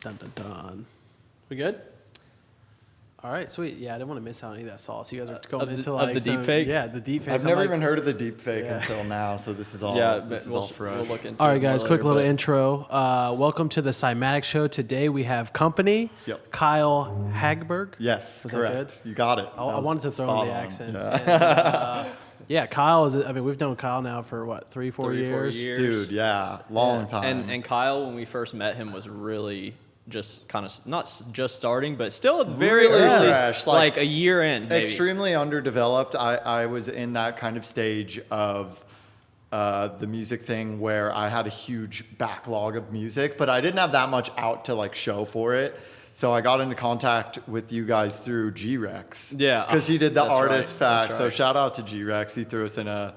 Dun dun dun. We good? All right, sweet. Yeah, I didn't want to miss out on any of that sauce. You guys are going into like the deep fake. Yeah, the deep fake. I've never even heard of the deep fake until now, so this is all all fresh. We'll look into all right, it guys. more Quick later, little but- intro. Welcome to the Cymatics Show. Today we have Kompany. Yep. Kyle Hagberg. Yes, Was that correct. You got it. I wanted to throw in the spot on. accent. Yeah. And, yeah, Kyle is. I mean, we've known Kyle now for what, 3, 4 years. Dude, yeah, long time. And Kyle, when we first met him, was really just kind of not just starting, but still very Really early, fresh, like a year in, maybe. Extremely underdeveloped. I was in that kind of stage of the music thing where I had a huge backlog of music, but I didn't have that much out to like show for it. So I got into contact with you guys through G-Rex. Yeah. Because he did the That's artist right, fact. that's So right. shout out to G-Rex. He threw us in a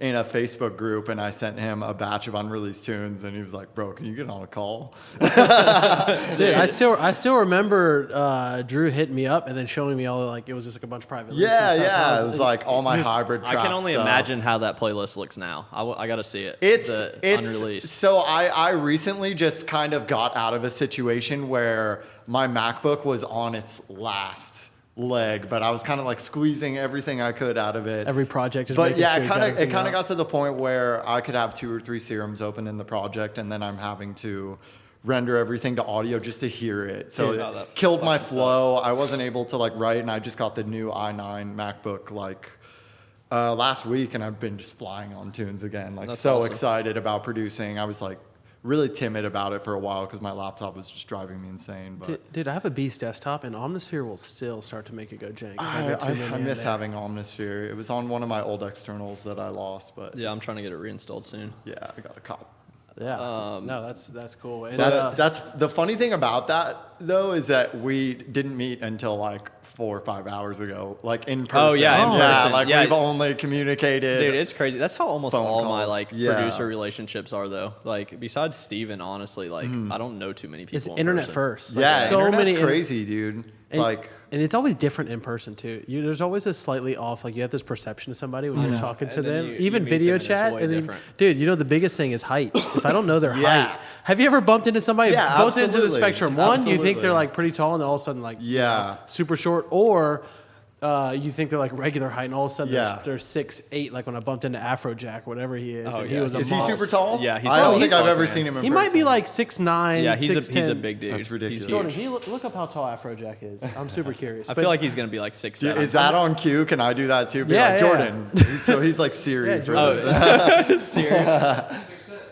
Facebook group, and I sent him a batch of unreleased tunes, and he was like, "Bro, can you get on a call?" Dude, I still remember Drew hitting me up and then showing me all like it was just like a bunch of private links and stuff. It was like all my hybrid trap I can only stuff. imagine how that playlist looks now. I got to see it. It's unreleased. So I recently just kind of got out of a situation where my MacBook was on its last leg, but I was kind of like squeezing everything I could out of it. Every project is. But yeah, sure it kind of got to the point where I could have 2 or 3 serums open in the project, and then I'm having to render everything to audio just to hear it. So Dude, it killed my flow. I wasn't able to like write, and I just got the new i9 MacBook like last week, and I've been just flying on tunes again. Like That's so awesome. excited about producing. I was like really timid about it for a while because my laptop was just driving me insane. But Dude, I have a Beast desktop, and Omnisphere will still start to make it go jank. I miss having Omnisphere. It was on one of my old externals that I lost, but Yeah, I'm trying to get it reinstalled soon. yeah, I got a cop. Yeah. No, that's cool. And, That's the funny thing about that though is that we didn't meet until like 4 or 5 hours ago, like in person. Oh, yeah, in person. Like Yeah. we've only communicated. Dude, it's crazy. That's how almost Phone all my calls. like Yeah. producer relationships are, though. Like besides Steven, honestly, like I don't know too many people. it's in internet person. first. Like, yeah, so internet's many crazy, dude. It's like and it's always different in person too. There's always a slightly off. Like you have this perception of somebody when you're talking to And then them, you even meet video them and it's chat. way And then, different. dude, you know the biggest thing is height. If I don't know their Yeah. height, have you ever bumped into somebody Yeah, both ends of the absolutely. spectrum? One, you think Absolutely. they're like pretty tall, and then all of a sudden like Yeah. super short, or you think they're like regular height, and all of a sudden Yeah. they're 6'8", like when I bumped into Afrojack, whatever he is, Oh, and yeah. he was a is he monster. super tall? Yeah, he's I don't tall. think He's I've tall, ever man. seen him in He person. might be like 6'9", Yeah, he's a 6'10". big dude. That's ridiculous. He's Jordan, huge. look up how tall Afrojack is. I'm super curious. I But- feel like he's gonna be like 6'7". Is that on cue? Can I do that too? Be Yeah, like, yeah. Jordan. So he's like Siri. Yeah, for Jordan. the-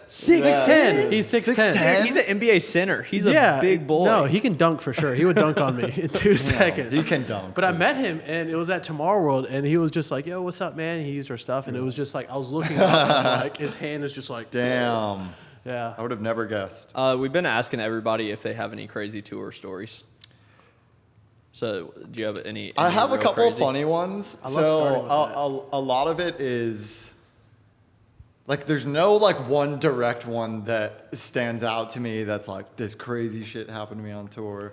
6'10". He's 6'10". 6'10"? He's an NBA center. He's a big boy. No, he can dunk for sure. He would dunk on me in 2 seconds. He can dunk. But I met him, and it was at Tomorrow World, and he was just like, "Yo, what's up, man?" He used our stuff, and it was just like I was looking up, and like his hand is just like, Damn. yeah. I would have never guessed. We've been asking everybody if they have any crazy tour stories. So, do you have any? I have a real couple of crazy? funny ones. I love starting So with a lot of it is like there's no like one direct one that stands out to me that's like this crazy shit happened to me on tour.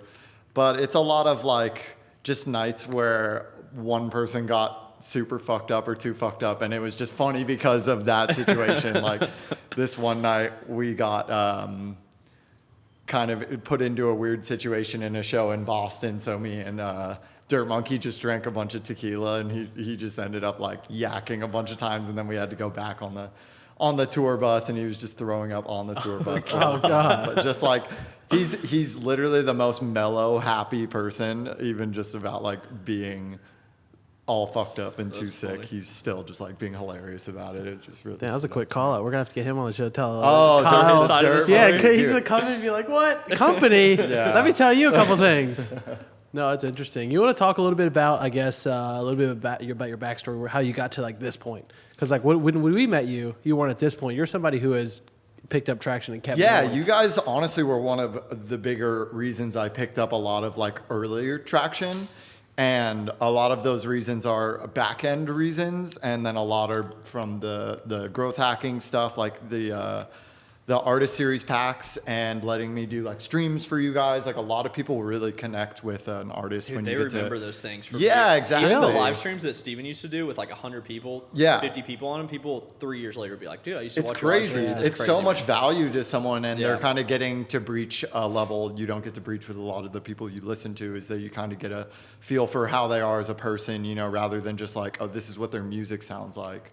But it's a lot of like just nights where one person got super fucked up or too fucked up, and it was just funny because of that situation. Like this one night we got kind of put into a weird situation in a show in Boston. So me and Dirt Monkey just drank a bunch of tequila, and he just ended up like yakking a bunch of times, and then we had to go back on the tour bus, and he was just throwing up on the tour bus. the whole time. But just like he's literally the most mellow, happy person, even just about like being all fucked up and too sick. funny. He's still just like being hilarious about it. It's just really. Damn, that was a quick call out. We're gonna have to get him on the show. Tell Oh, Kyle. his side of the Dirt Yeah, Monkey, he's dude. gonna come in and be like, "What company? Yeah. Let me tell you a couple things." No, it's interesting. You want to talk a little bit about, I guess, a little bit about your backstory, how you got to like this point? Because like when we met you, you weren't at this point. You're somebody who has picked up traction and kept. Yeah, going. you guys honestly were one of the bigger reasons I picked up a lot of like earlier traction. And a lot of those reasons are back end reasons, and then a lot are from the growth hacking stuff, like the the artist series packs and letting me do like streams for you guys. Like a lot of people really connect with an artist Dude, when they you get remember to, those things. Yeah, exactly. Even the live streams that Steven used to do with like 100 people, Yeah. 50 people on them, people 3 years later would be like, dude, I used to It's watch your live crazy. streams. It's crazy, so much man. value to someone, and they're Yeah. kind of getting to breach a level you don't get to breach with a lot of the people you listen to. Is that you kind of get a feel for how they are as a person, you know, rather than just like, oh, this is what their music sounds like.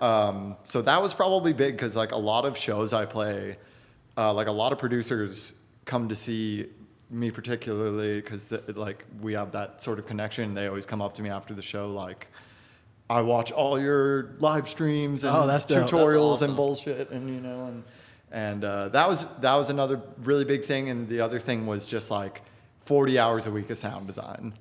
So that was probably big because like a lot of shows I play, like a lot of producers come to see me particularly because like we have that sort of connection. They always come up to me after the show like, I watch all your live streams and that's dope. tutorials That's awesome. and bullshit, and you know, and that was another really big thing. And the other thing was just like 40 hours a week of sound design.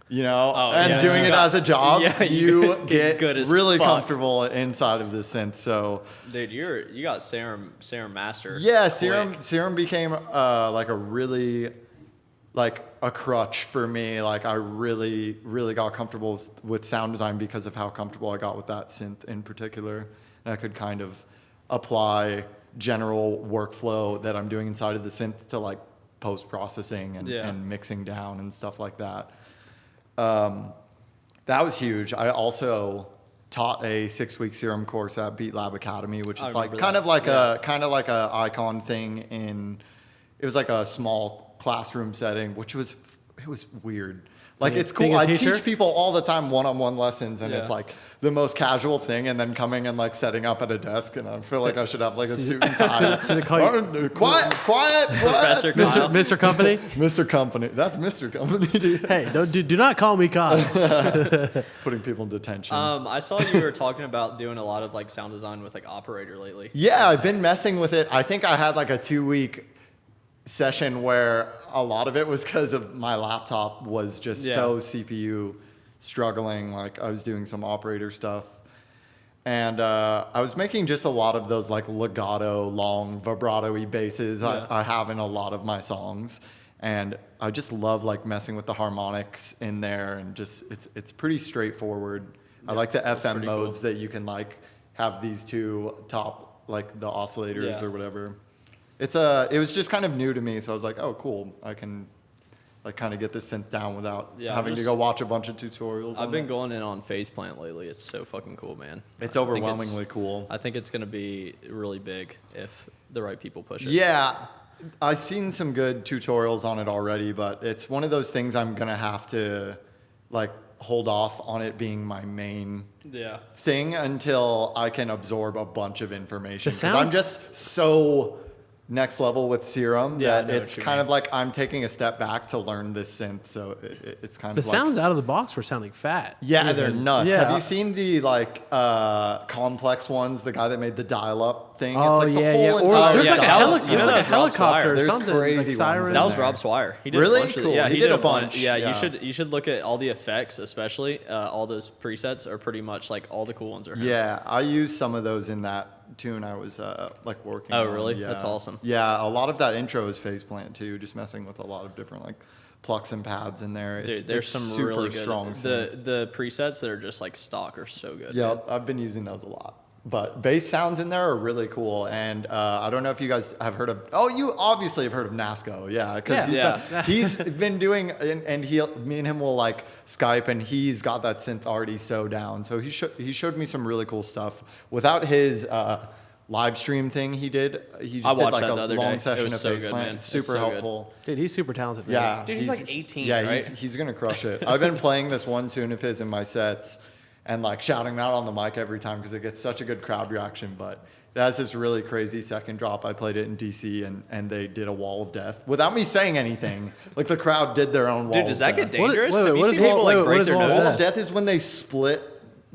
You know, Oh, and yeah. doing it as a job, Yeah, you get get good as really fuck. comfortable inside of the synth. So Dude, you got Serum Master. yeah, quick. Serum became like a really like a crutch for me. Like I really got comfortable with sound design because of how comfortable I got with that synth in particular, and I could kind of apply general workflow that I'm doing inside of the synth to like post processing and mixing down and stuff like that. That was huge. I also taught a 6-week Serum course at Beat Lab Academy, which I is like remember kind that. of like a icon thing it was like a small classroom setting, which was weird. Like it's Being cool. a I teacher? teach people all the time one-on-one lessons, and Yeah. it's like the most casual thing, and then coming and like setting up at a desk, and I feel like I should have like a suit and tie. Do they call you Quiet. Professor Kyle. Mr. Company? Mr. Company. That's Mr. Company, dude. Hey, do not call me Kyle. Putting people in detention. I saw you were talking about doing a lot of like sound design with like Operator lately. Yeah, I've been messing with it. I think I had like a 2-week session where a lot of it was because of my laptop was just so CPU struggling. Like I was doing some operator stuff, and I was making just a lot of those like legato, long vibrato-y basses I have in a lot of my songs, and I just love like messing with the harmonics in there, and just it's pretty straightforward. I like the FM pretty modes that you can like have these two top like the oscillators Yeah. or whatever. It was just kind of new to me, so I was like, oh, cool. I can like kind of get this synth down without having to go watch a bunch of tutorials. I've been going in on Faceplant lately. It's so fucking cool, man. It's I think overwhelmingly cool. I think it's going to be really big if the right people push it. Yeah, I've seen some good tutorials on it already, but it's one of those things I'm gonna have to like hold off on it being my main thing until I can absorb a bunch of information. The 'Cause I'm sounds- just so next level with Serum Yeah, I that know it's what you kind mean. of like I'm taking a step back to learn this synth, so it's kind The of like, sounds out of the box were sounding fat. yeah, they're nuts. Yeah. Have you seen the like complex ones? The guy that made the dial-up thing. Oh, it's like the yeah, whole yeah. Or entire there's like a, that was- there's you know like a that's Rob helicopter Swire. or There's something. crazy like ones sirens. in That was there. Rob Swire. He did Really? a bunch of Cool. Yeah, He he did did a a bunch. bunch. Yeah, Yeah. you should look at all the effects, especially all those presets are pretty much like all the cool ones are. him. Yeah, I used some of those in that tune I was like working Oh, on. really? Yeah. That's awesome. Yeah, a lot of that intro is Faceplant too, just messing with a lot of different like plucks and pads in there. Dude, there's it's some super really good. strong synth. The presets that are just like stock are so good. Yep, I've been using those a lot. But bass sounds in there are really cool, and I don't know if you guys have heard of. Oh, you obviously have heard of Nasco, yeah, because Yeah. he's been doing, and me and him will like Skype, and he's got that synth already so down. So he showed me some really cool stuff. Without his live stream thing he did, he I just did watched like that a the other long day. session It of was so good, Faceplant. man. It's Super so good. helpful. Dude, he's super talented. Man. Yeah, Dude, he's like 18, Yeah, right? he's gonna crush it. I've been playing this one tune of his in my sets and like shouting that on the mic every time because it gets such a good crowd reaction. But it has this really crazy second drop. I played it in DC and they did a wall of death without me saying anything. Like the crowd did their own wall. Dude, does that get death. dangerous? Wait, Have you what seen is wall- people wait, like what break is their wall of Wall nose? of death is when they split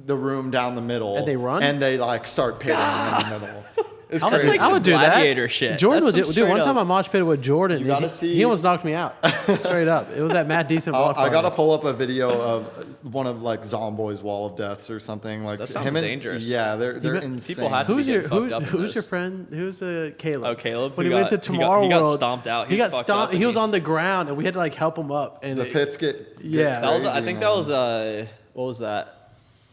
the room down the middle And they run? and they like start pitting in the middle. It's I would, crazy. like I would do some that. gladiator shit. Jordan That's would some do. Dude, one straight time I up- mosh pitted with Jordan. You gotta he, see- he almost knocked me out. Straight up. It was at Matt Decent block I party. gotta pull up a video of one of like Zomboy's Wall of Deaths or something like That sounds him and, dangerous. Yeah, they're bet- insane. People had to Who's be your getting fucked up in who's your those. friend? Who's Caleb? Oh, Caleb? When Who he went to got- Tomorrow he got World, stomped out. He He got was fucked stomped. up He was and on the ground, and we had to like help him up. And The pits get Yeah. That was, I crazy, think man. that was what was that?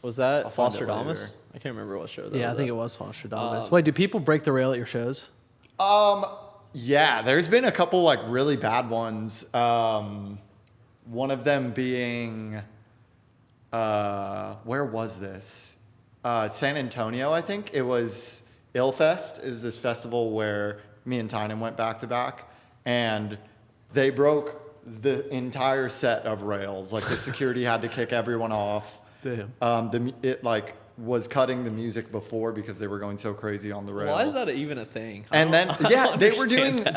Was that I'll find it Foster Damas? later. I can't remember what show that yeah, I was think at. it was Foster Damas. Wait, do people break the rail at your shows? Yeah, there's been a couple like really bad ones. One of them being, where was this? San Antonio, I think. It was Illfest, is this festival where me and Tynan went back to back, and they broke the entire set of rails. Like the security had to kick everyone off. Damn. It like was cutting the music before because they were going so crazy on the rail. Why is that even a thing? And then yeah, they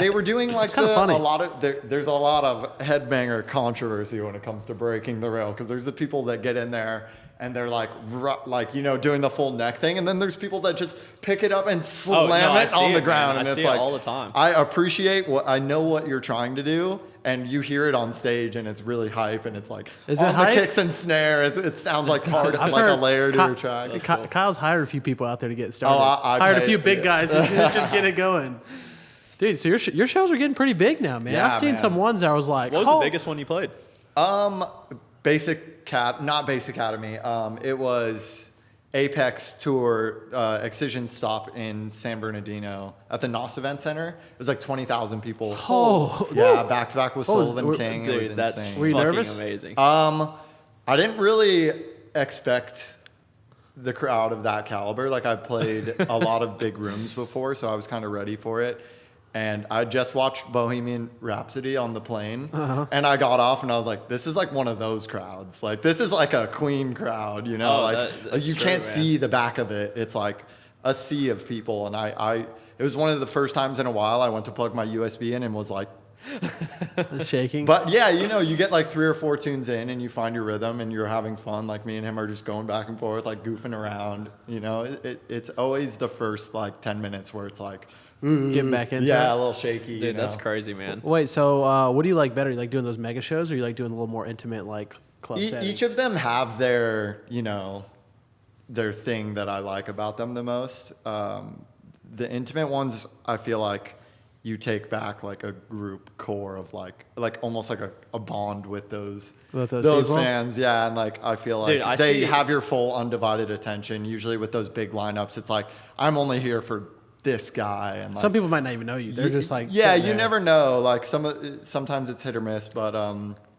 were doing like funny. a lot of there's a lot of headbanger controversy when it comes to breaking the rail, because there's the people that get in there and they're like doing the full neck thing, and then there's people that just pick it up and slam it on the ground, and I it's see like it all the time. I appreciate I know what you're trying to do, and you hear it on stage and it's really hype, and it's like Is on it the hype? kicks and snare, it sounds like part of I've like a heard layer to Ky- your track. That's cool. Kyle's hired a few people out there to get started. I hired a paid- few big yeah. guys to just get it going. Dude, so your shows are getting pretty big now, man. Yeah, I've seen man. some ones that I was like, What was the biggest one you played? Not Base Academy. It was Apex Tour Excision Stop in San Bernardino at the NOS Event Center. It was like 20,000 people. Oh, Yeah, back to back with What was- Sullivan King. It was Dude, that's insane. Were you fucking nervous? amazing. I didn't really expect the crowd of that caliber. Like, I've played a lot of big rooms before, so I was kind of ready for it. And I just watched Bohemian Rhapsody on the plane, and I got off, and I was like, "This is like one of those crowds. Like, this is like a Queen crowd, you know? Oh, that's you true, can't man. see the back of it. It's like a sea of people." And it was one of the first times in a while I went to plug my USB in and was like, shaking. but yeah, you get like 3 or 4 tunes in and you find your rhythm and you're having fun. Like me and him are just going back and forth, like goofing around. It's always the first like 10 minutes where it's like, Getting back into yeah, it. a little shaky. Dude, that's crazy, man. Wait, so what do you like better? You like doing those mega shows, or you like doing a little more intimate, like club setting? Each of them have their thing that I like about them the most. The intimate ones, I feel like you take back like a group core of like almost like a bond with those people? fans. Yeah, and like I feel like Dude, they have your full undivided attention. Usually with those big lineups, it's like I'm only here for this guy, and like, Some people might not even know you. They're just like, yeah, sitting you there. never know. Like sometimes it's hit or miss, but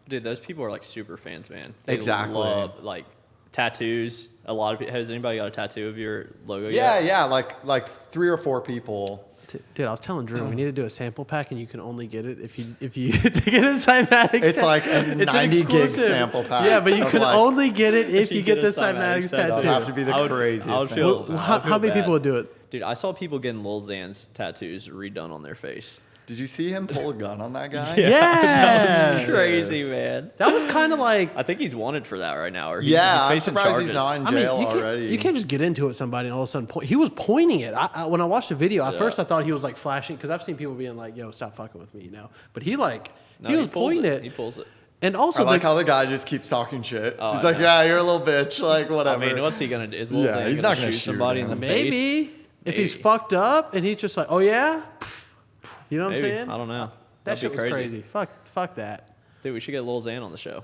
Dude, those people are like super fans, man. Exactly. Love like tattoos. A lot of people. Has anybody got a tattoo of your logo yeah, yet? like 3 or 4 people. Dude, I was telling Drew we need to do a sample pack, and you can only get it if you take it in Cymatics. It's like a It's an 90 gig exclusive. sample pack. Yeah, but you of can like- only get it if you get the Cymatics Cymatics tattoo. That'll tattoo. have to be the craziest I would sample feel, pack. How many people would do it? Dude, I saw people getting Lil Xan's tattoos redone on their face. Did you see him pull a gun on that guy? Yes. Crazy, man. That was kind of like, I think he's wanted for that right now. Or Yeah, he's I'm facing surprised charges. he's not in I mean, jail you can't, already. you can't just get into it with somebody and all of a sudden point. He was pointing it. When I watched the video, at Yeah. first I thought he was like flashing, because I've seen people being like, "Yo, stop fucking with me," But he like No, he was pulls pointing it. He pulls it. And I also like the, how the guy just keeps talking shit. Oh, He's I like, know. "Yeah, you're a little bitch." Like I whatever. mean, what's he gonna do? Is Lil Yeah, Xan he's gonna not gonna shoot shoot somebody in him. the face? maybe if he's Maybe. fucked up and he's just like, "Oh yeah," you know what Maybe. I'm saying? I don't know. That That'd shit be was crazy. crazy. Fuck that. Dude, we should get Lil Xan on the show.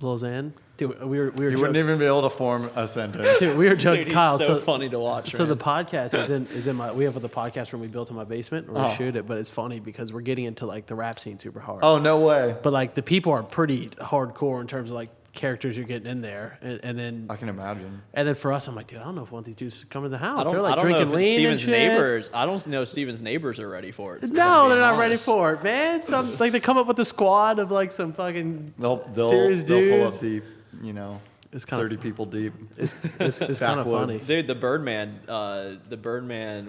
Lil Xan. Dude, we were He wouldn't joking. even be able to form a sentence. Dude, we were joking, Dude, he's Kyle. so funny to watch. So man. the podcast is in my. We have the podcast room we built in my basement where we Oh. shoot it, but it's funny because we're getting into like the rap scene super hard. Oh no way! But like the people are pretty hardcore in terms of like characters you're getting in there, and then I can imagine. for us, I'm like, dude, I don't know if one of these dudes should come in the I house. don't, They're I like don't know drinking if lean and Steven's shit. neighbors. I don't know if Steven's neighbors are ready for it. if No, I'm they're being not ready honest. for it, man. Some like they come up with a squad of like some fucking They'll serious pull dudes. up deep. It's kind 30 people deep. It's kind of funny. Backwoods. Dude, the Birdman,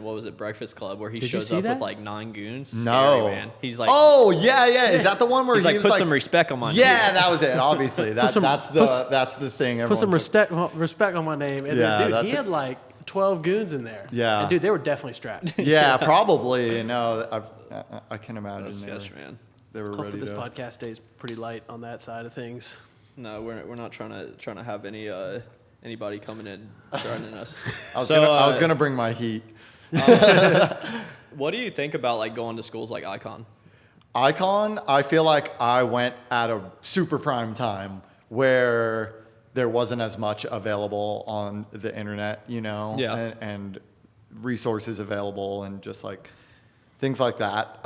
what was it, Breakfast Club, where he Did you shows see up that? with like 9 goons? No, Scary, man. He's like, oh yeah. Is that the one where he's like, was put like, some respect on my name. Yeah, that was it. Obviously, that's some- the thing. Put some everyone respect on my name. And Yeah, then, dude, that's he had like 12 goons in there. Yeah. And dude, they were definitely strapped. took- Yeah, probably. I can imagine That's they were, sketch, man. they were Hopefully ready this to. podcast stays pretty light on that side of things. No, we're not trying to have anybody coming in threatening us. I was So, gonna bring my heat. What do you think about like going to schools like Icon? Icon, I feel like I went at a super prime time where there wasn't as much available on the internet, Yeah. and resources available, and just like things like that.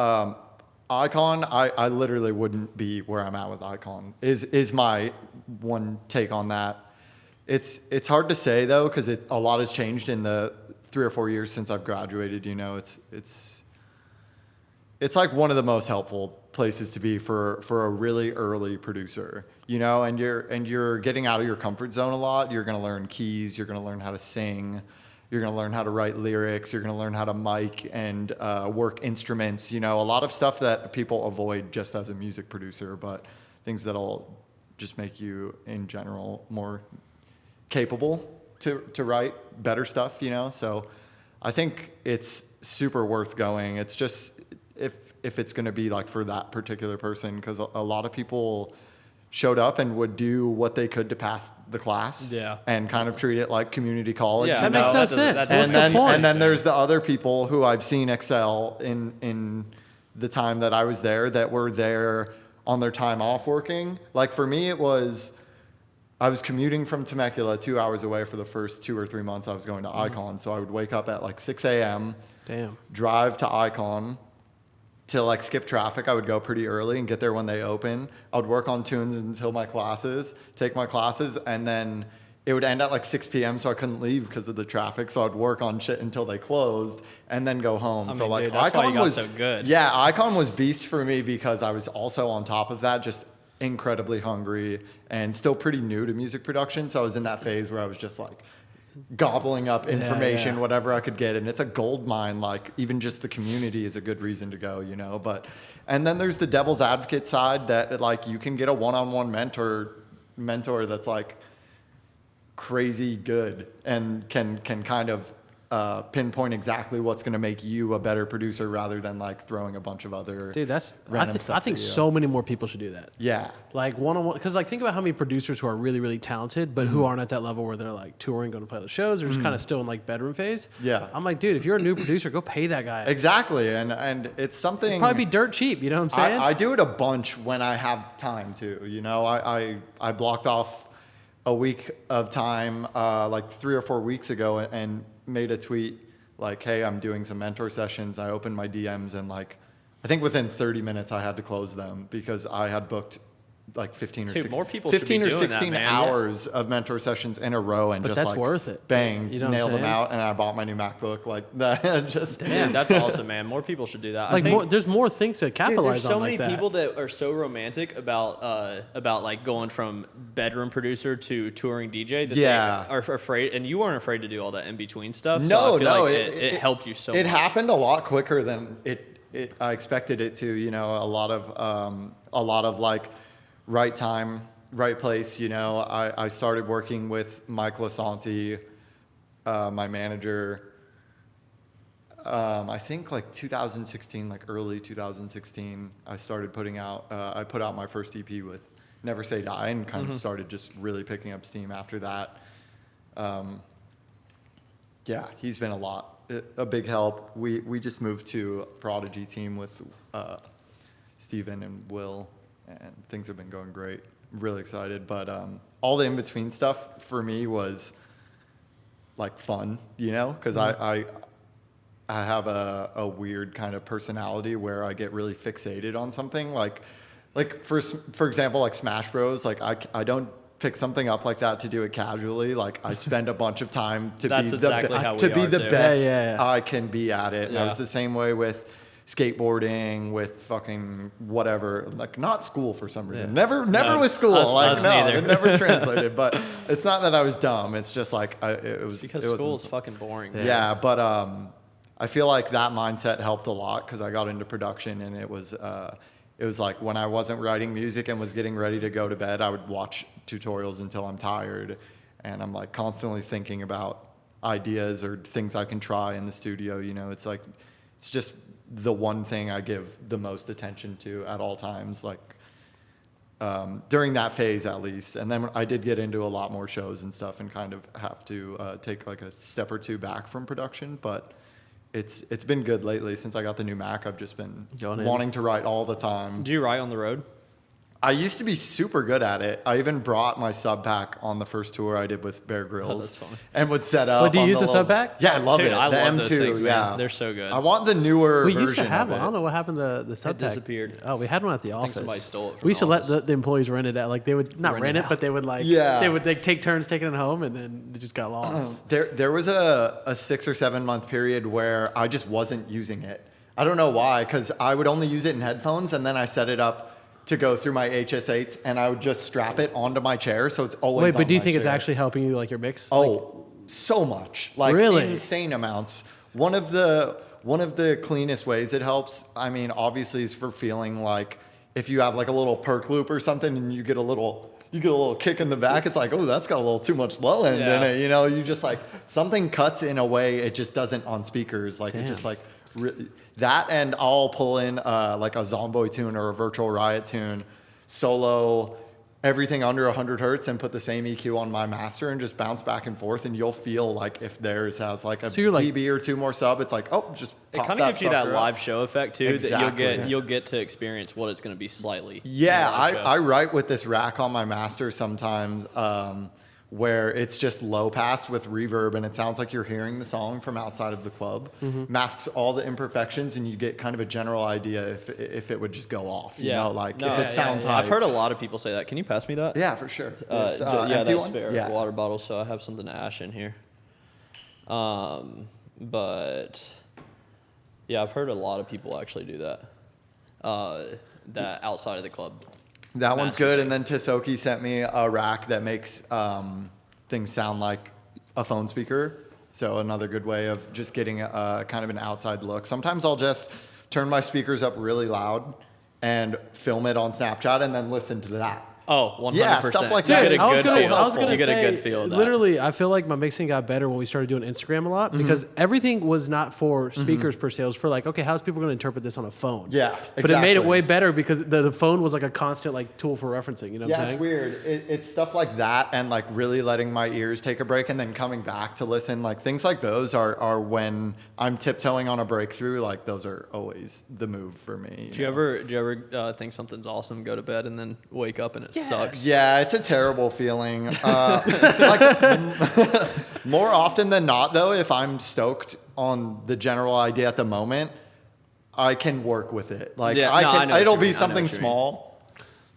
Icon, I literally wouldn't be where I'm at with Icon. Is my one take on that. It's hard to say though, because a lot has changed in the 3 or 4 years since I've graduated. You know, it's like one of the most helpful places to be for a really early producer. You know, and you're getting out of your comfort zone a lot. You're gonna learn keys. You're gonna learn how to sing. You're going to learn how to write lyrics. You're going to learn how to mic and work instruments. You know, a lot of stuff that people avoid just as a music producer, but things that'll just make you, in general, more capable to write better stuff, you know? So I think it's super worth going. It's just if it's going to be like for that particular person, because a lot of people showed up and would do what they could to pass the class, and kind of treat it like community college. Yeah, that makes no sense. What's the point? And then there's the other people who I've seen excel in the time that I was there, that were there on their time off working. Like for me, I was commuting from Temecula 2 hours away for the first 2 or 3 months I was going to Icon. So I would wake up at like 6 a.m., drive to Icon, to like skip traffic. I would go pretty early and get there when they open. I would work on tunes until take my classes, and then it would end at like 6 p.m. so I couldn't leave because of the traffic. So I'd work on shit until they closed and then go home. I so mean, like dude, that's Icon why you got was so good. Yeah, Icon was beast for me because I was also on top of that just incredibly hungry and still pretty new to music production. So I was in that phase where I was just like gobbling up information, whatever I could get. And it's a gold mine. Like even just the community is a good reason to go, you know, and then there's the devil's advocate side that like you can get a one-on-one mentor that's like crazy good and can kind of pinpoint exactly what's going to make you a better producer rather than like throwing a bunch of other I think so many more people should do that. Yeah. Like one-on-one, because like think about how many producers who are really, really talented, but who aren't at that level where they're like touring, going to play the shows, or just kind of still in like bedroom phase. Yeah. I'm like, dude, if you're a new producer, go pay that guy. Exactly. And it's something. It'd probably be dirt cheap. You know what I'm saying? I do it a bunch when I have time too. You know, I blocked off a week of time like 3 or 4 weeks ago and made a tweet like, hey, I'm doing some mentor sessions. I opened my DMs and like, I think within 30 minutes I had to close them because I had booked like 15 or 16 hours of mentor sessions in a row, and but just that's like worth it. Bang, You know what I'm nailed them saying? out, and I bought my new MacBook like that. Just Damn, that's awesome, man. More people should do that. Like there's more things to capitalize there's so on many like that. people that are so romantic about like going from bedroom producer to touring DJ that they are afraid, and you weren't afraid to do all that in between stuff. So I feel like it helped you so much. It happened a lot quicker than I expected it to. You know, a lot of like right time, right place. You know, I started working with Mike Lasanti, my manager. I think like 2016, like early 2016, I started putting out. I put out my first EP with Never Say Die, and kind of started just really picking up steam after that. Yeah, he's been a big help. We just moved to a Prodigy team with Steven and Will, and things have been going great. Really excited, but all the in-between stuff for me was like fun, you know, because I have a weird kind of personality where I get really fixated on something. Like for example, like Smash Bros. Like I don't pick something up like that to do it casually. Like I spend a bunch of time to be the best I can be at it. And I was the same way with skateboarding, with fucking whatever, like not school for some reason. Never with school. It never translated. But it's not that I was dumb. It's just like because school is fucking boring. Man. Yeah, but I feel like that mindset helped a lot because I got into production, and it was like when I wasn't writing music and was getting ready to go to bed, I would watch tutorials until I'm tired, and I'm like constantly thinking about ideas or things I can try in the studio. You know, it's like it's just the one thing I give the most attention to at all times, like during that phase at least. And then I did get into a lot more shows and stuff and kind of have to take like a step or two back from production, but it's been good lately. Since I got the new Mac, I've just been wanting to write all the time. Do you write on the road? I used to be super good at it. I even brought my sub pack on the first tour I did with Bear Grylls, and would set up. What, do you use the sub pack? Yeah, I love it. I the love M2, those things, man. yeah, They're so good. I want the newer We version used to have of one. it. I don't know what happened to the sub pack. Disappeared. Oh, we had one at the office. somebody stole it from We used to the let office. the employees rent it out. Like they would not rent it, but they would they would take turns taking it home, and then it just got lost. There was a 6 or 7 month period where I just wasn't using it. I don't know why, because I would only use it in headphones, and then I set it up to go through my HS8s, and I would just strap it onto my chair, so it's always. Wait, but on do you my think it's chair. actually helping you like your mix? Oh, so much, like Really? insane amounts. One of the cleanest ways it helps, I mean, obviously, is for feeling like if you have like a little perk loop or something, and you get a little kick in the back. It's like, oh, that's got a little too much low end in it. You know, you just like something cuts in a way it just doesn't on speakers. Like it just like that, and I'll pull in like a Zomboy tune or a Virtual Riot tune, solo everything under 100 hertz, and put the same EQ on my master and just bounce back and forth, and you'll feel like if theirs has like a dB or two more sub, it's like, oh, just pop it kind of gives you that sucker live up. show effect too. Exactly. That you'll get to experience what it's going to be slightly. Yeah, in a live show. I write with this rack on my master sometimes, where it's just low pass with reverb, and it sounds like you're hearing the song from outside of the club. Masks all the imperfections, and you get kind of a general idea if it would just go off. You know, like if it sounds high. I've heard a lot of people say that. Can you pass me that? Yeah, for sure. That empty one? spare water bottle, so I have something to ash in here. But yeah, I've heard a lot of people actually do that. That outside of the club. That one's good. And then Tisoki sent me a rack that makes things sound like a phone speaker. So another good way of just getting a kind of an outside look. Sometimes I'll just turn my speakers up really loud and film it on Snapchat and then listen to that. Oh, 100%. Yeah, stuff like that. You get a good feel. I was gonna You get a say, good feel of that. literally, I feel like my mixing got better when we started doing Instagram a lot because everything was not for speakers per se. It was for like, okay, how's people going to interpret this on a phone? Yeah, exactly. But it made it way better because the phone was like a constant like tool for referencing. You know what I'm Yeah, saying? it's weird. It's stuff like that, and like really letting my ears take a break and then coming back to listen. Like things like those are when I'm tiptoeing on a breakthrough. Like those are always the move for me. Do you ever think something's awesome, go to bed, and then wake up and it sucks? Yeah, it's a terrible feeling. More often than not, though, if I'm stoked on the general idea at the moment, I can work with it. Like I know it'll what you be mean. something small.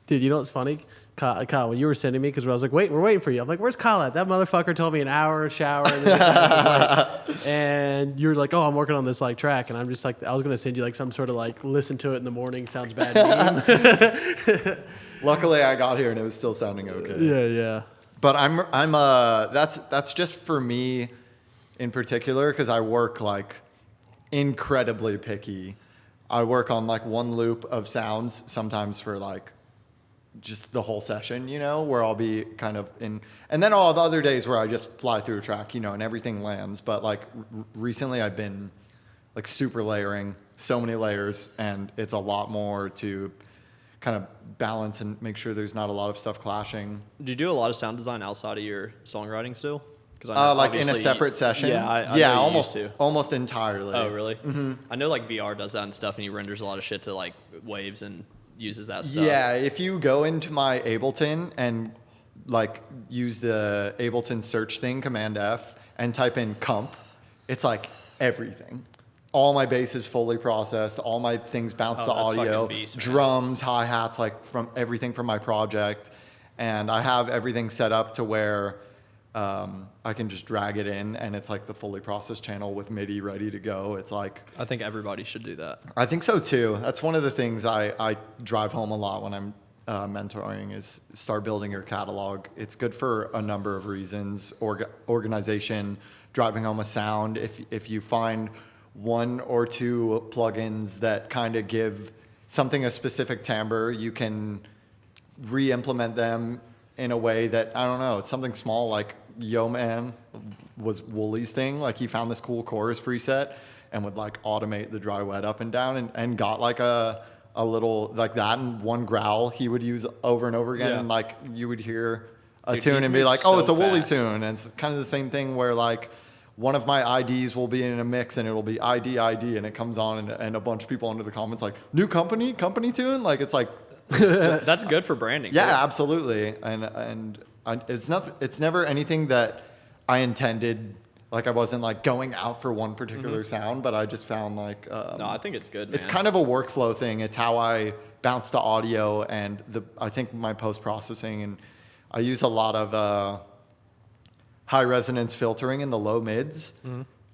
Dude, you know what's funny? Kyle, when you were sending me, because I was like, wait, we're waiting for you. I'm like, where's Kyle at? That motherfucker told me an hour shower. And, and you're like, oh, I'm working on this like track. And I'm just like, I was going to send you like some sort of like, listen to it in the morning, sounds bad meme. Luckily, I got here and it was still sounding okay. Yeah. But that's just for me in particular, because I work like incredibly picky. I work on like one loop of sounds sometimes for like just the whole session, you know, where I'll be kind of in, and then all the other days where I just fly through a track, you know, and everything lands. But like recently I've been like super layering, so many layers, and it's a lot more to kind of balance and make sure there's not a lot of stuff clashing. Do you do a lot of sound design outside of your songwriting still? Like in a separate session? I know almost entirely. Oh, really? Mm-hmm. I know like VR does that and stuff, and he renders a lot of shit to like waves and uses that stuff. Yeah, if you go into my Ableton and like use the Ableton search thing, Command F, and type in comp, it's like everything. All my bass is fully processed. All my things bounce to audio, beast, drums, hi-hats, like from everything from my project. And I have everything set up to where I can just drag it in, and it's like the fully processed channel with MIDI ready to go. It's like, I think everybody should do that. I think so too. That's one of the things I drive home a lot when I'm mentoring is start building your catalog. It's good for a number of reasons. Organization, driving home a sound. If you find one or two plugins that kind of give something a specific timbre, you can re-implement them in a way that, I don't know, it's something small like Yo Man was Wooly's thing. Like he found this cool chorus preset and would like automate the dry wet up and down and got like a little like that, and one growl he would use over and over again. Yeah. And like you would hear a tune and be like, oh, it's a Wooly tune. And it's kind of the same thing where like one of my IDs will be in a mix and it'll be ID, and it comes on and a bunch of people under the comments like, new company tune? Like it's like That's good for branding. Yeah, too. absolutely. It's never anything that I intended. Like I wasn't like going out for one particular sound, but I just found like No, I think it's good, man. it's kind of a workflow thing. It's how I bounce to audio and I think my post processing, and I use a lot of high resonance filtering in the low mids,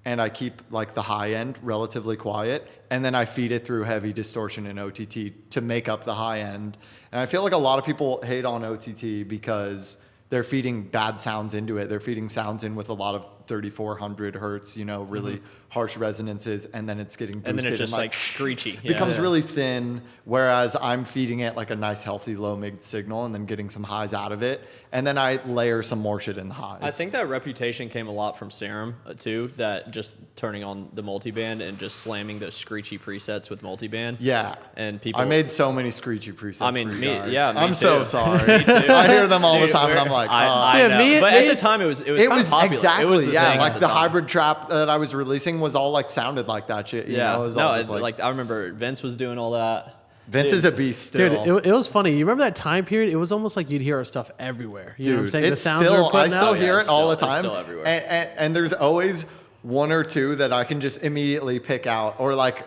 and I keep like the high end relatively quiet, and then I feed it through heavy distortion and OTT to make up the high end. And I feel like a lot of people hate on OTT because they're feeding bad sounds into it. They're feeding sounds in with a lot of 3,400 hertz, really harsh resonances, and then it's getting boosted. And then it's just like screechy. Becomes really thin, whereas I'm feeding it like a nice healthy low mid signal and then getting some highs out of it. And then I layer some more shit in the highs. I think that reputation came a lot from Serum too, that just turning on the multiband and just slamming those screechy presets with multiband. Yeah. And people... I made so many screechy presets. I mean, for you me, guys. yeah, me I'm too. so sorry. Me too. I hear them all the Dude, time, and I'm like, I know. But at the time, it was kind of popular. Exactly, It was the thing like at the time. hybrid trap that I was releasing was all like sounded like that shit. You know? It was all just like I remember Vince was doing all that. Vince is a beast still. Dude, it was funny. You remember that time period? It was almost like you'd hear our stuff everywhere. You know what I'm saying? It's the sounds still, we were putting I still out. hear it all the it's time. still everywhere. And there's always one or two that I can just immediately pick out. Or like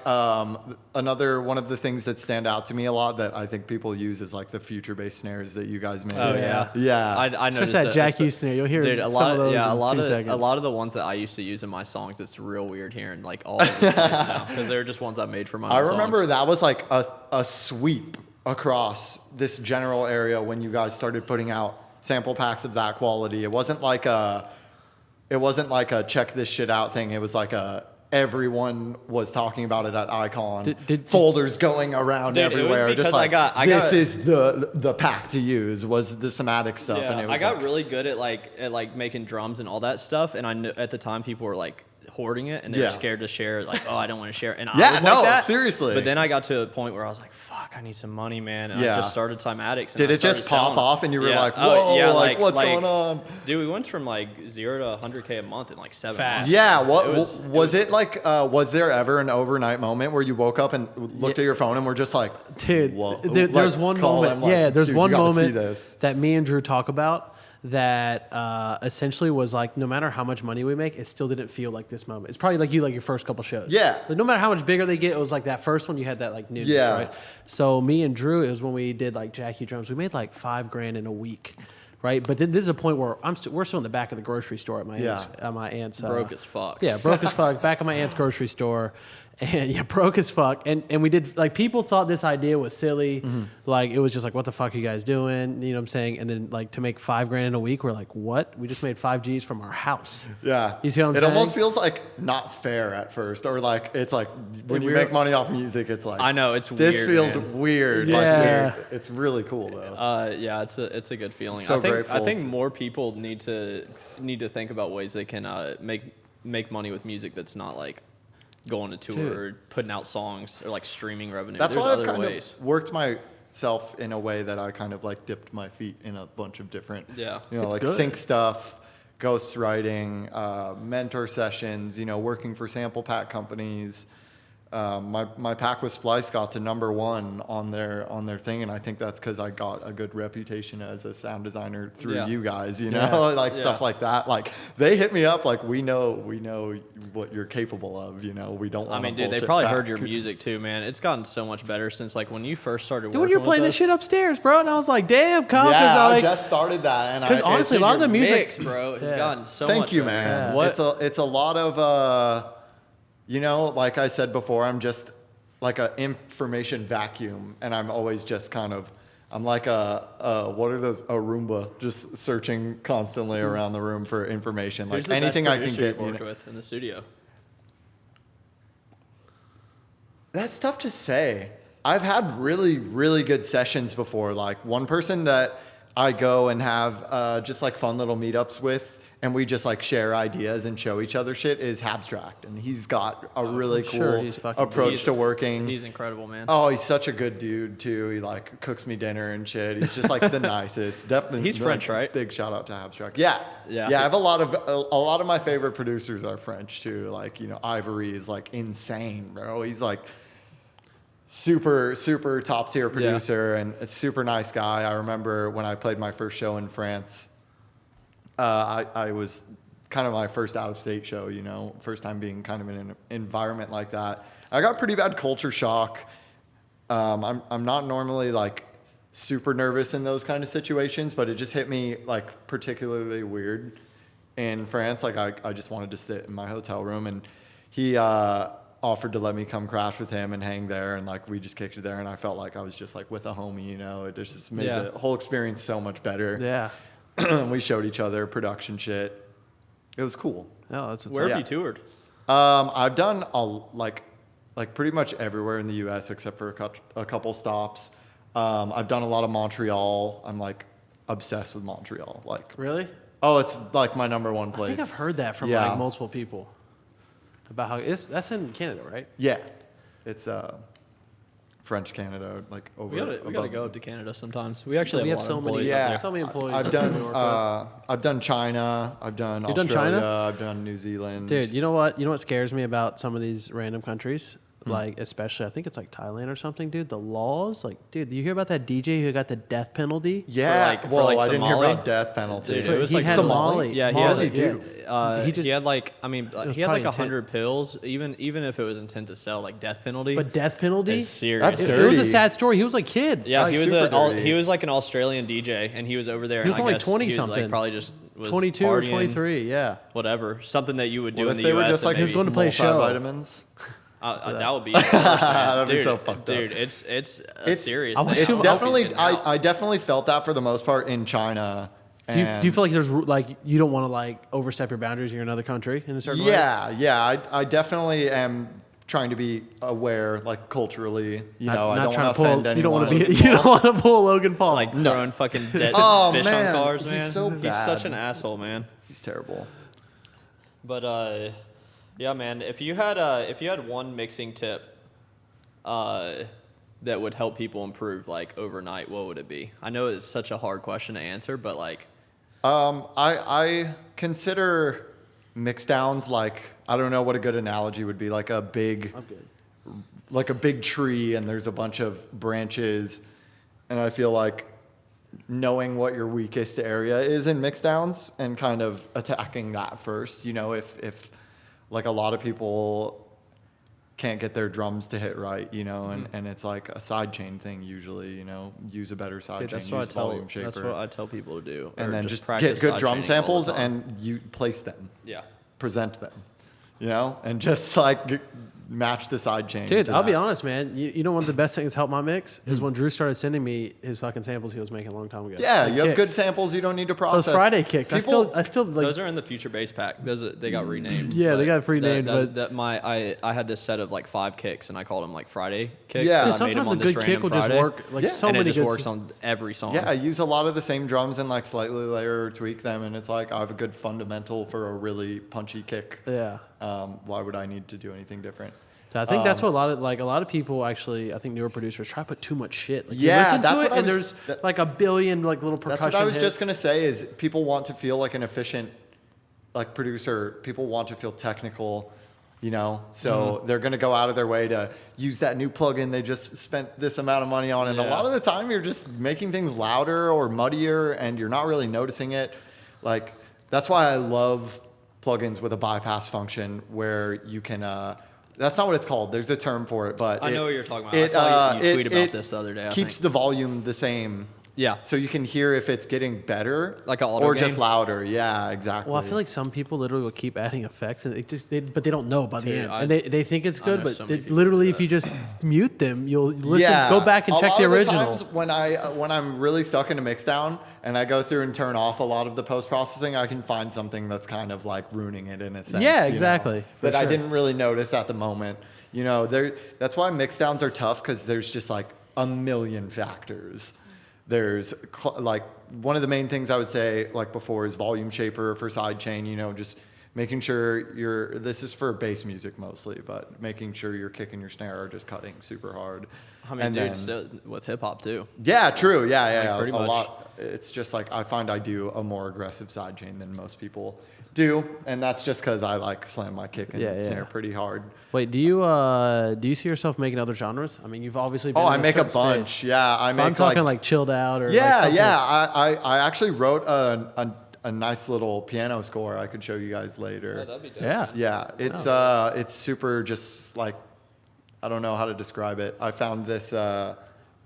another one of the things that stand out to me a lot that I think people use is like the future-based snares that you guys made. Oh yeah, yeah. I noticed Especially that Jack U snare. You'll hear dude, some of those a in lot 2 of seconds. a lot of the ones that I used to use in my songs. It's real weird hearing like all over the place now because they're just ones I made for my. I own remember songs. that was like a sweep across this general area when you guys started putting out sample packs of that quality. It wasn't like a check this shit out thing. It was like everyone was talking about it at Icon. Folders going around Dude, it was everywhere. because Just like I this got- is the pack to use was the Cymatics stuff. Yeah, And it was I got like, really good at like making drums and all that stuff, and I knew at the time people were like hoarding it and they were scared to share. Like, oh, I don't want to share it. And I was like that. Seriously. But then I got to a point where I was like, fuck, I need some money, man. And I just started Cymatics. And Did I it just started pop selling off them. and you were Yeah. like, Oh, whoa, yeah, like what's going on? Dude, we went from like 0 to 100K a month in like 7 Fast. months. Yeah, was it like? Was there ever an overnight moment where you woke up and looked at your phone and were just like, Dude, whoa, there's like, one call moment. them, like, Yeah, there's dude, one you gotta see moment this. that me and Drew talk about that essentially was like, no matter how much money we make, it still didn't feel like this moment. It's probably like your first couple shows. Yeah. Like, no matter how much bigger they get, it was like that first one you had that like newness, Yeah. right? So me and Drew, it was when we did like Jackie drums. We made like $5,000 in a week. Right, but then this is a point where we're still in the back of the grocery store at my aunt's. broke as fuck. Yeah, broke as fuck. Back of my aunt's grocery store, and broke as fuck. And we did like people thought this idea was silly, like it was just like what the fuck are you guys doing? You know what I'm saying? And then like to make $5,000 in a week, we're like, what? We just made 5 Gs from our house. Yeah, you see what I'm saying? It almost feels like not fair at first, or like it's like when you make money off music, it's like I know it's this weird, feels man. weird. Yeah. Like, it's really cool though. Yeah, it's a good feeling. So I think grateful. more people need to think about ways they can make money with music that's not like going to tour or putting out songs or like streaming revenue. That's There's why I've other kind ways. of worked myself in a way that I kind of like dipped my feet in a bunch of different, like good. sync stuff, ghostwriting, mentor sessions, working for sample pack companies. My pack with Splice got to #1 on their thing, and I think that's because I got a good reputation as a sound designer through you guys, stuff like that. Like they hit me up, like we know what you're capable of. We don't. I mean, dude, they probably heard your music too, man. It's gotten so much better since like when you first started. Dude, when you were playing this shit upstairs, bro, and I was like, damn, Kyle, I just started that, and because honestly, a lot of the music, mix, bro, has gotten so much. Thank you, better. man. It's a lot of. Like I said before, I'm just like an information vacuum, and I'm always just kind of, I'm like what are those, a Roomba, just searching constantly around the room for information. Who's Like the anything best I can producer get. you've worked with in the studio? That's tough to say. I've had really, really good sessions before. Like one person that I go and have just like fun little meetups with, and we just like share ideas and show each other shit, is Hagberg. And he's got a really cool approach to working. He's incredible, man. Oh, he's such a good dude too. He like cooks me dinner and shit. He's just like the nicest. Definitely. He's French, right? Big shout out to Hagberg. Yeah. I have a lot of my favorite producers are French too. Like, Ivory is like insane, bro. He's like super top tier producer and a super nice guy. I remember when I played my first show in France, I was kind of my first out of state show, you know, first time being kind of in an environment like that. I got pretty bad culture shock. I'm not normally like super nervous in those kind of situations, but it just hit me like particularly weird in France. Like I just wanted to sit in my hotel room, and he offered to let me come crash with him and hang there, and like we just kicked it there, and I felt like I was just like with a homie, you know. It just made the whole experience so much better. Yeah. We showed each other production shit. It was cool. Oh, that's where have you toured? I've done like pretty much everywhere in the U.S. except for a couple stops. I've done a lot of Montreal. I'm like obsessed with Montreal. Like really? Oh, it's like my number one place. I think I've heard that from like multiple people about how that's in Canada, right? Yeah, it's French Canada, like over. We gotta go to Canada sometimes. We actually have so many. Yeah, so many employees. I've done China. I've done Australia. Done China? I've done New Zealand. Dude, you know what? You know what scares me about some of these random countries? Like, especially, I think it's like Thailand or something, dude. The laws, like, dude, you hear about that DJ who got the death penalty? Yeah, I didn't hear about death penalty. Dude, it was like Somali. Yeah, he had like 100 pills. Even if it was intent to sell, like death penalty. But death penalty? Is serious. That's It dirty. was a sad story. He was like a kid. Yeah, like, he was like an Australian DJ, and he was over there. He was and only I guess 20 he was, something. Like, probably just was 22 partying, or 23, yeah. whatever. Something that you would do What in if the they US. were just like he was going to play a show. vitamins? That would be worse, man. That'd Dude, be so fucked up. Dude, it's a serious thing. It's definitely. I definitely felt that for the most part in China. Do you feel like there's like you don't want to like overstep your boundaries in another country in a certain way? Yeah. I definitely am trying to be aware, like culturally. You know, I don't want to offend anyone. You don't want to pull Logan Paul. Like throwing fucking dead fish on cars, man. He's so bad. He's such an asshole, man. He's terrible. But yeah, man. If you had one mixing tip, that would help people improve like overnight, what would it be? I know it's such a hard question to answer, but like, I consider mix downs like, I don't know what a good analogy would be, like a big tree, and there's a bunch of branches, and I feel like knowing what your weakest area is in mix downs and kind of attacking that first. You know, if like a lot of people can't get their drums to hit right, you know, and it's like a sidechain thing usually, you know, use a better sidechain, use volume shaper. That's what I tell people to do. And then just get good drum samples and you place them. Yeah. Present them, you know, and just like match the sidechain. Dude, I'll be honest, man. You know one of the best things to help my mix is when Drew started sending me his fucking samples he was making a long time ago. Yeah, like you have good samples. You don't need to process. Those Friday kicks. I still like. Those are in the Future Bass Pack. They got renamed. Yeah, they got renamed. I had this set of like 5 kicks, and I called them like Friday kicks. Yeah, dude, sometimes a good kick will just work. Like so and many it just good works on every song. Yeah, I use a lot of the same drums and like slightly layer or tweak them, and it's like I have a good fundamental for a really punchy kick. Yeah. Why would I need to do anything different? So I think that's what a lot of people actually, I think newer producers try to put too much shit. Like, yeah, you listen that's to it, what and there's like a billion like little percussion. That's what I was hits. just gonna say. Is people want to feel like an efficient, like producer. People want to feel technical, you know. So they're gonna go out of their way to use that new plugin they just spent this amount of money on, and a lot of the time you're just making things louder or muddier, and you're not really noticing it. Like that's why I love plugins with a bypass function where you can. That's not what it's called. There's a term for it, but I know what you're talking about. I saw you tweet about this the other day. Keeps the volume the same. Yeah. So you can hear if it's getting better, like an auto or game? Just louder. Yeah, exactly. Well, I feel like some people literally will keep adding effects, and but they don't know by the end, I- and they think it's good, but so many people literally, do if that. you just mute them, you'll listen. Yeah, Go back and check the original. A lot of the times when I'm really stuck in a mixdown and I go through and turn off a lot of the post processing, I can find something that's kind of like ruining it in a sense. Yeah, you know, exactly. that I didn't really notice at the moment. You know, that's why mixdowns are tough, because there's just like a million factors. There's like one of the main things I would say like before is volume shaper for sidechain, you know, just making sure this is for bass music mostly, but making sure your kick and your snare are just cutting super hard. I mean, dude, still with hip hop too. Yeah, true. Yeah. Pretty much. A lot. it's just like I find I do a more aggressive sidechain than most people do, and that's just because I like slam my kick and snare pretty hard. Wait, do you see yourself making other genres? I mean, you've obviously been I make a bunch. Space. Yeah, I make. I'm talking like chilled out or I actually wrote a nice little piano score I could show you guys later. Oh, that'd be dope. Yeah. It's super just like, I don't know how to describe it. I found this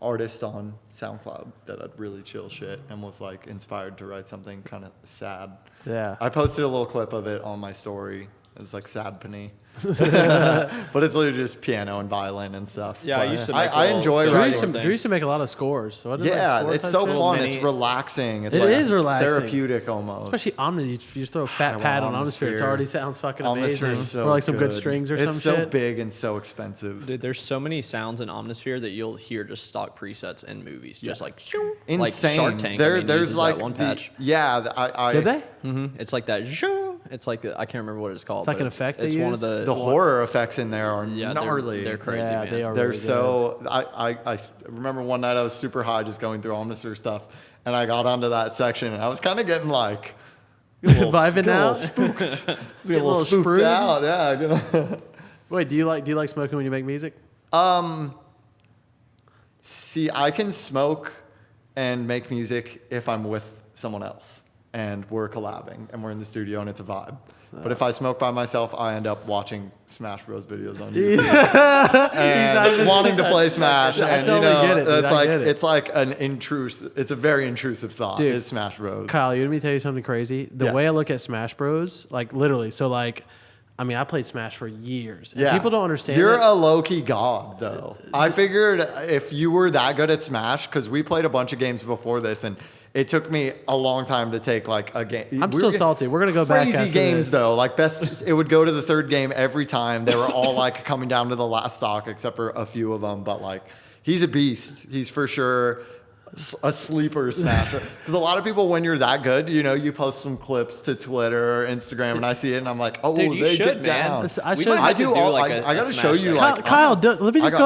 artist on SoundCloud that had really chill shit and was like inspired to write something kind of sad. Yeah. I posted a little clip of it on my story. It's like sad penny. But it's literally just piano and violin and stuff. Yeah, but I used to make I enjoy writing. Drew used to make a a lot of scores. So it's so fun. It's relaxing. It's it like is relaxing. Therapeutic almost. Especially Omni. If you just throw a fat pad on Omnisphere, it already sounds fucking amazing. So or like some good strings or some shit. It's so big and so expensive. Dude, there's so many sounds in Omnisphere that you'll hear just stock presets in movies. Just like insane. Like Shark Tank. There's like one patch. Did they? Mm-hmm. It's like that. It's like I can't remember what it's called. It's like an effect. It's one of the horror effects in there are gnarly. They're crazy, man. They are. They're really so. I remember one night I was super high just going through Omnisphere stuff, and I got onto that section, and I was kind of getting like vibing out, spooked, get a little spooked sprued out. Yeah. Wait, do you like smoking when you make music? See, I can smoke and make music if I'm with someone else and we're collabing and we're in the studio and it's a vibe. But if I smoke by myself, I end up watching Smash Bros videos on YouTube and wanting to play Smash. I And totally get it, dude. it's like an intrusive. It's a very intrusive thought. Dude, is Smash Bros. Kyle, let me tell you something crazy. The way I look at Smash Bros, like literally, so like, I mean, I played Smash for years. And people don't understand. You're a low-key god, though. I figured if you were that good at Smash, because we played a bunch of games before this, and it took me a long time to take like a game. I'm still salty. We're gonna go back. Crazy games though. Like best, it would go to the third game every time. They were all like coming down to the last stock, except for a few of them. But like, he's a beast. He's for sure a sleeper Smasher. Because a lot of people, when you're that good, you post some clips to Twitter or Instagram, and I see it, and I'm like, oh, dude, they should, get man. down. Listen, I do all. Like I got to show you. Like Kyle, let me just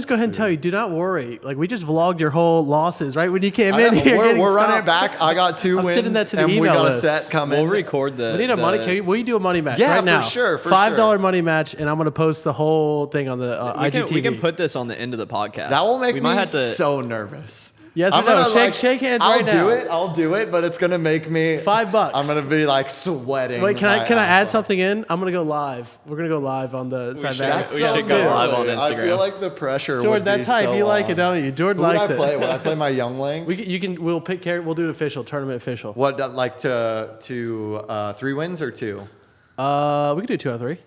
go ahead and tell you. Do not worry. Like we just vlogged your whole losses, right? When you came in here, we're running it back. I got 2 wins. Sending that to the and email we got list. a set coming. We'll record the. We need a money. Will you do a money match right now? For sure. $5 money match, and I'm going to post the whole thing on the IGTV. We can put this on the end of the podcast. That will make me so nervous. Yes or no? Shake hands right now. I'll do it, but it's gonna make me $5. I'm gonna be like sweating. Wait, can I add something in? I'm gonna go live. We're gonna go live on the side back. We should go live on Instagram. I feel like the pressure. Jordan, that's hype. You like it, don't you? Jordan likes it. Would I play my youngling? We'll pick character. We'll do it official, tournament official. What like to 3 wins or 2? We can do 2 out of 3.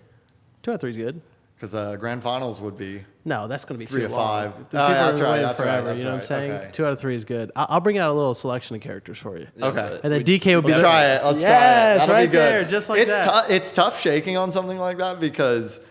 2 out of 3 is good. Because grand finals would be. No, that's going to be 3 too of long. 5. That's right. Forever, you know what I'm saying? Okay. 2 out of 3 is good. I'll bring out a little selection of characters for you. Okay. And then DK would be. Let's try it. Let's try it. Yes, That'll right be good. there, just like that. It's tough shaking on something like that because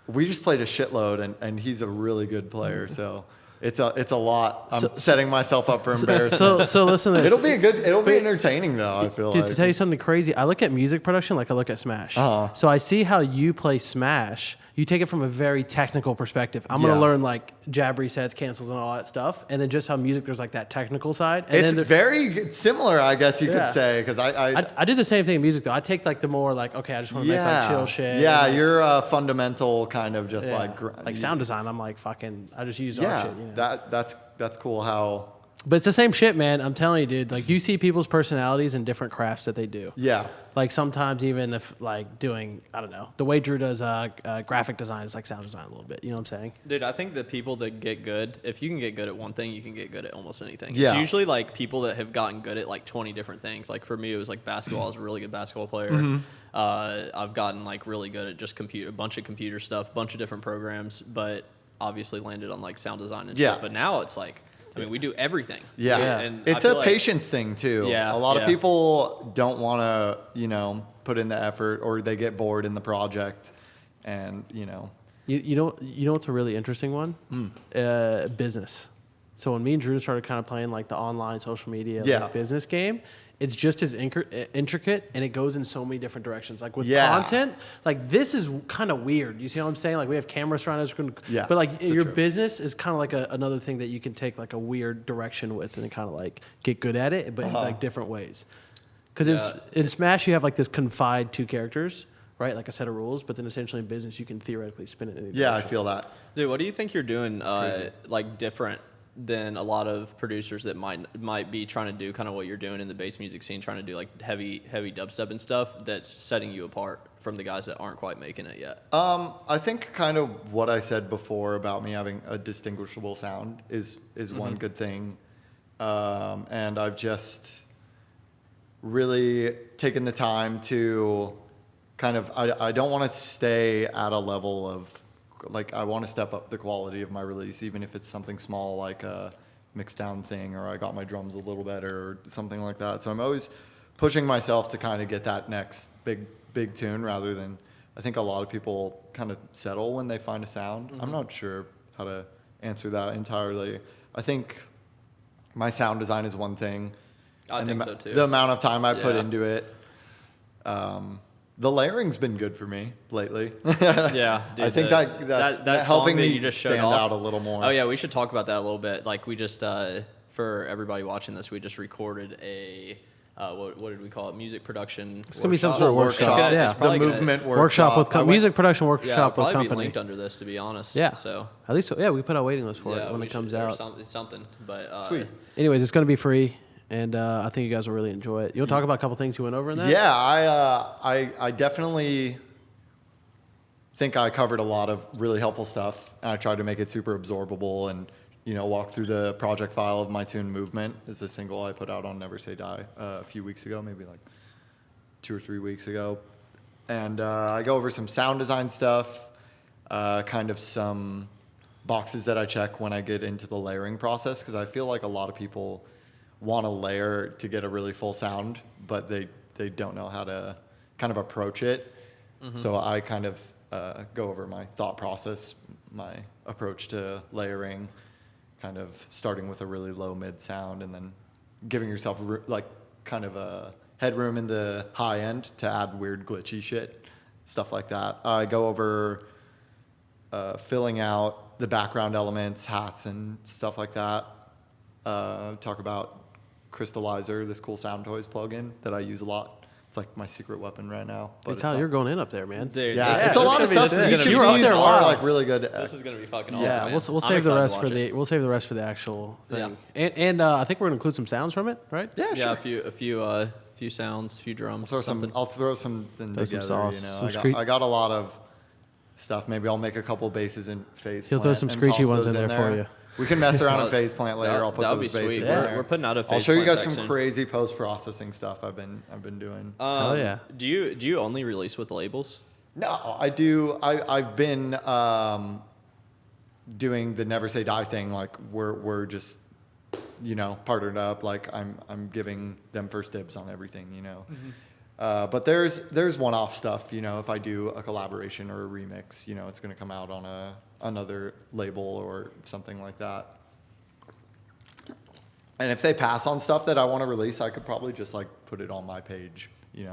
we just played a shitload, and he's a really good player. So it's a lot. I'm setting myself up for embarrassment. So listen to this. It'll be entertaining though. I feel like. To tell you something crazy, I look at music production like I look at Smash. So I see how you play Smash. You take it from a very technical perspective. I'm going to learn like jab resets, cancels, and all that stuff. And then just how music, there's like that technical side. And it's very similar, I guess you could say, because I do the same thing in music though. I take like the more like, okay, I just want to make like chill shit. Yeah, you're a fundamental kind of just like sound design. I'm like fucking, I just use our shit. That's cool how. But it's the same shit, man. I'm telling you, dude. Like you see people's personalities in different crafts that they do. Yeah. Like sometimes even if like doing, I don't know, the way Drew does graphic design is like sound design a little bit. You know what I'm saying? Dude, I think the people that get good, if you can get good at one thing, you can get good at almost anything. Yeah. It's usually like people that have gotten good at like 20 different things. Like for me, it was like basketball. I was a really good basketball player. Mm-hmm. I've gotten like really good at just a bunch of computer stuff, a bunch of different programs, but obviously landed on like sound design and stuff. But now it's like, I mean, we do everything. Yeah. And it's a patience thing too. Yeah. A lot of people don't want to, put in the effort, or they get bored in the project, and You know what's a really interesting one? Business. So when me and Drew started kind of playing like the online social media Yeah. like, business game, it's just as intricate and it goes in so many different directions. Like with Yeah. content, like this is kind of weird. You see what I'm saying? Like we have cameras around us, Yeah, but like it's your true. business is kind of like another thing that you can take like a weird direction with and kind of like get good at it, but in like different ways. Because in Smash you have like this confined 2 characters, right? Like a set of rules, but then essentially in business you can theoretically spin it in any Yeah, I direction. feel that. Dude, what do you think you're doing crazy. like different than a lot of producers that might be trying to do kind of what you're doing in the bass music scene, trying to do like heavy dubstep and stuff that's setting you apart from the guys that aren't quite making it yet? I think kind of what I said before about me having a distinguishable sound is one good thing. And I've just really taken the time to kind of, I don't want to stay at a level of, like, I want to step up the quality of my release, even if it's something small like a mixed down thing, or I got my drums a little better or something like that. So I'm always pushing myself to kind of get that next big tune, rather than, I think a lot of people kind of settle when they find a sound. I'm not sure how to answer that entirely. I think my sound design is one thing. I think so too. The amount of time I put Yeah. into it. The layering's been good for me lately. Yeah, dude, I think that's that helping song that me you just showed stand off. out a little more. Oh yeah, we should talk about that a little bit. Like we just for everybody watching this, we just recorded a what did we call it? Music production. It's gonna be some workshop. sort of Workshop. workshop. Yeah, Yeah. It's probably the gonna- movement Workshop with I went- music production Yeah, workshop it'll with probably be Kompany. linked under this, to be honest. Yeah. So At least, yeah, we put out waiting lists for yeah, it when we it comes should- or out. something. But Sweet. Anyways, it's going to be free, and I think you guys will really enjoy it. You want to talk about a couple things you went over in that? Yeah, I definitely think I covered a lot of really helpful stuff, and I tried to make it super absorbable and, walk through the project file of my tune Movement is a single I put out on Never Say Die a few weeks ago, maybe like 2 or 3 weeks ago. And I go over some sound design stuff, kind of some boxes that I check when I get into the layering process, because I feel like a lot of people want to layer to get a really full sound, but they don't know how to kind of approach it. So I kind of go over my thought process, my approach to layering, kind of starting with a really low mid sound and then giving yourself like kind of a headroom in the high end to add weird glitchy shit, stuff like that. I go over filling out the background elements, hats and stuff like that. Talk about Crystallizer, this cool Sound Toys plugin that I use a lot. It's like my secret weapon right now. Hey, But Kyle, it's you're going in up there, man. dude, yeah, this it's a is lot of gonna be- stuff. this is Each gonna of be You were up these there a are while. like really good. This is gonna be fucking awesome. Yeah, man. we'll I'm save the excited rest to for watch it. we'll save the rest for the actual thing. Yeah. And I think we're gonna include some sounds from it, right? Yeah, Yeah, sure. a few sounds, a few drums. something. I'll throw something Throw some together. sauce, some I got a lot of stuff. Maybe I'll make a couple bases in phase. He'll throw plant some and screechy toss ones those in there for you. We can mess around in Well, phase plant later. I'll put That'd those be bases sweet. in Yeah. there. We're putting out a I'll phase show you plant guys back some soon. crazy post processing stuff I've been doing. Hell yeah. Do you only release with labels? No, I do. I've been doing the Never Say Die thing. Like we're just partnered up. Like I'm giving them first dibs on everything. But there's one-off stuff. If I do a collaboration or a remix, it's going to come out on another label or something like that. And if they pass on stuff that I want to release, I could probably just like put it on my page. And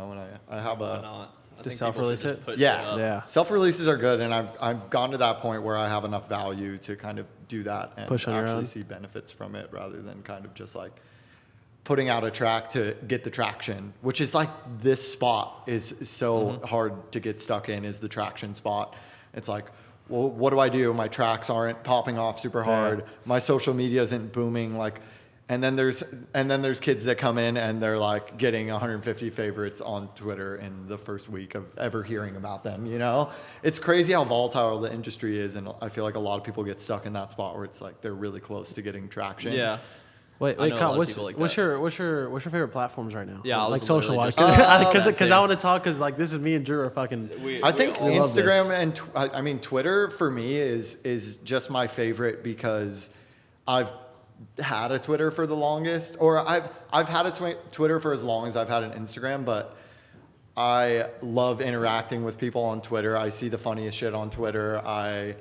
I have Why a not? I Just think people should self-release just it? put Yeah. shit up. Yeah. Self-releases are good, and I've gone to that point where I have enough value to kind of do that and Push on your actually own. see benefits from it, rather than kind of just like putting out a track to get the traction, which is like this spot is so hard to get stuck in, is the traction spot. It's like, well, what do I do? My tracks aren't popping off super hard. My social media isn't booming. Like, and then there's kids that come in and they're like getting 150 favorites on Twitter in the first week of ever hearing about them. It's crazy how volatile the industry is, and I feel like a lot of people get stuck in that spot where it's like they're really close to getting traction. Yeah. Wait, I know a Kyle, lot of what's people like what's that. your favorite platforms right now? Yeah, I like was social literally wise, just gonna because say that I too. want to talk because like this is me and Drew are fucking. I think all love Instagram this. and I mean Twitter for me is just my favorite, because I've had a Twitter for the longest, or I've had a Twitter for as long as I've had an Instagram, but I love interacting with people on Twitter. I see the funniest shit on Twitter. I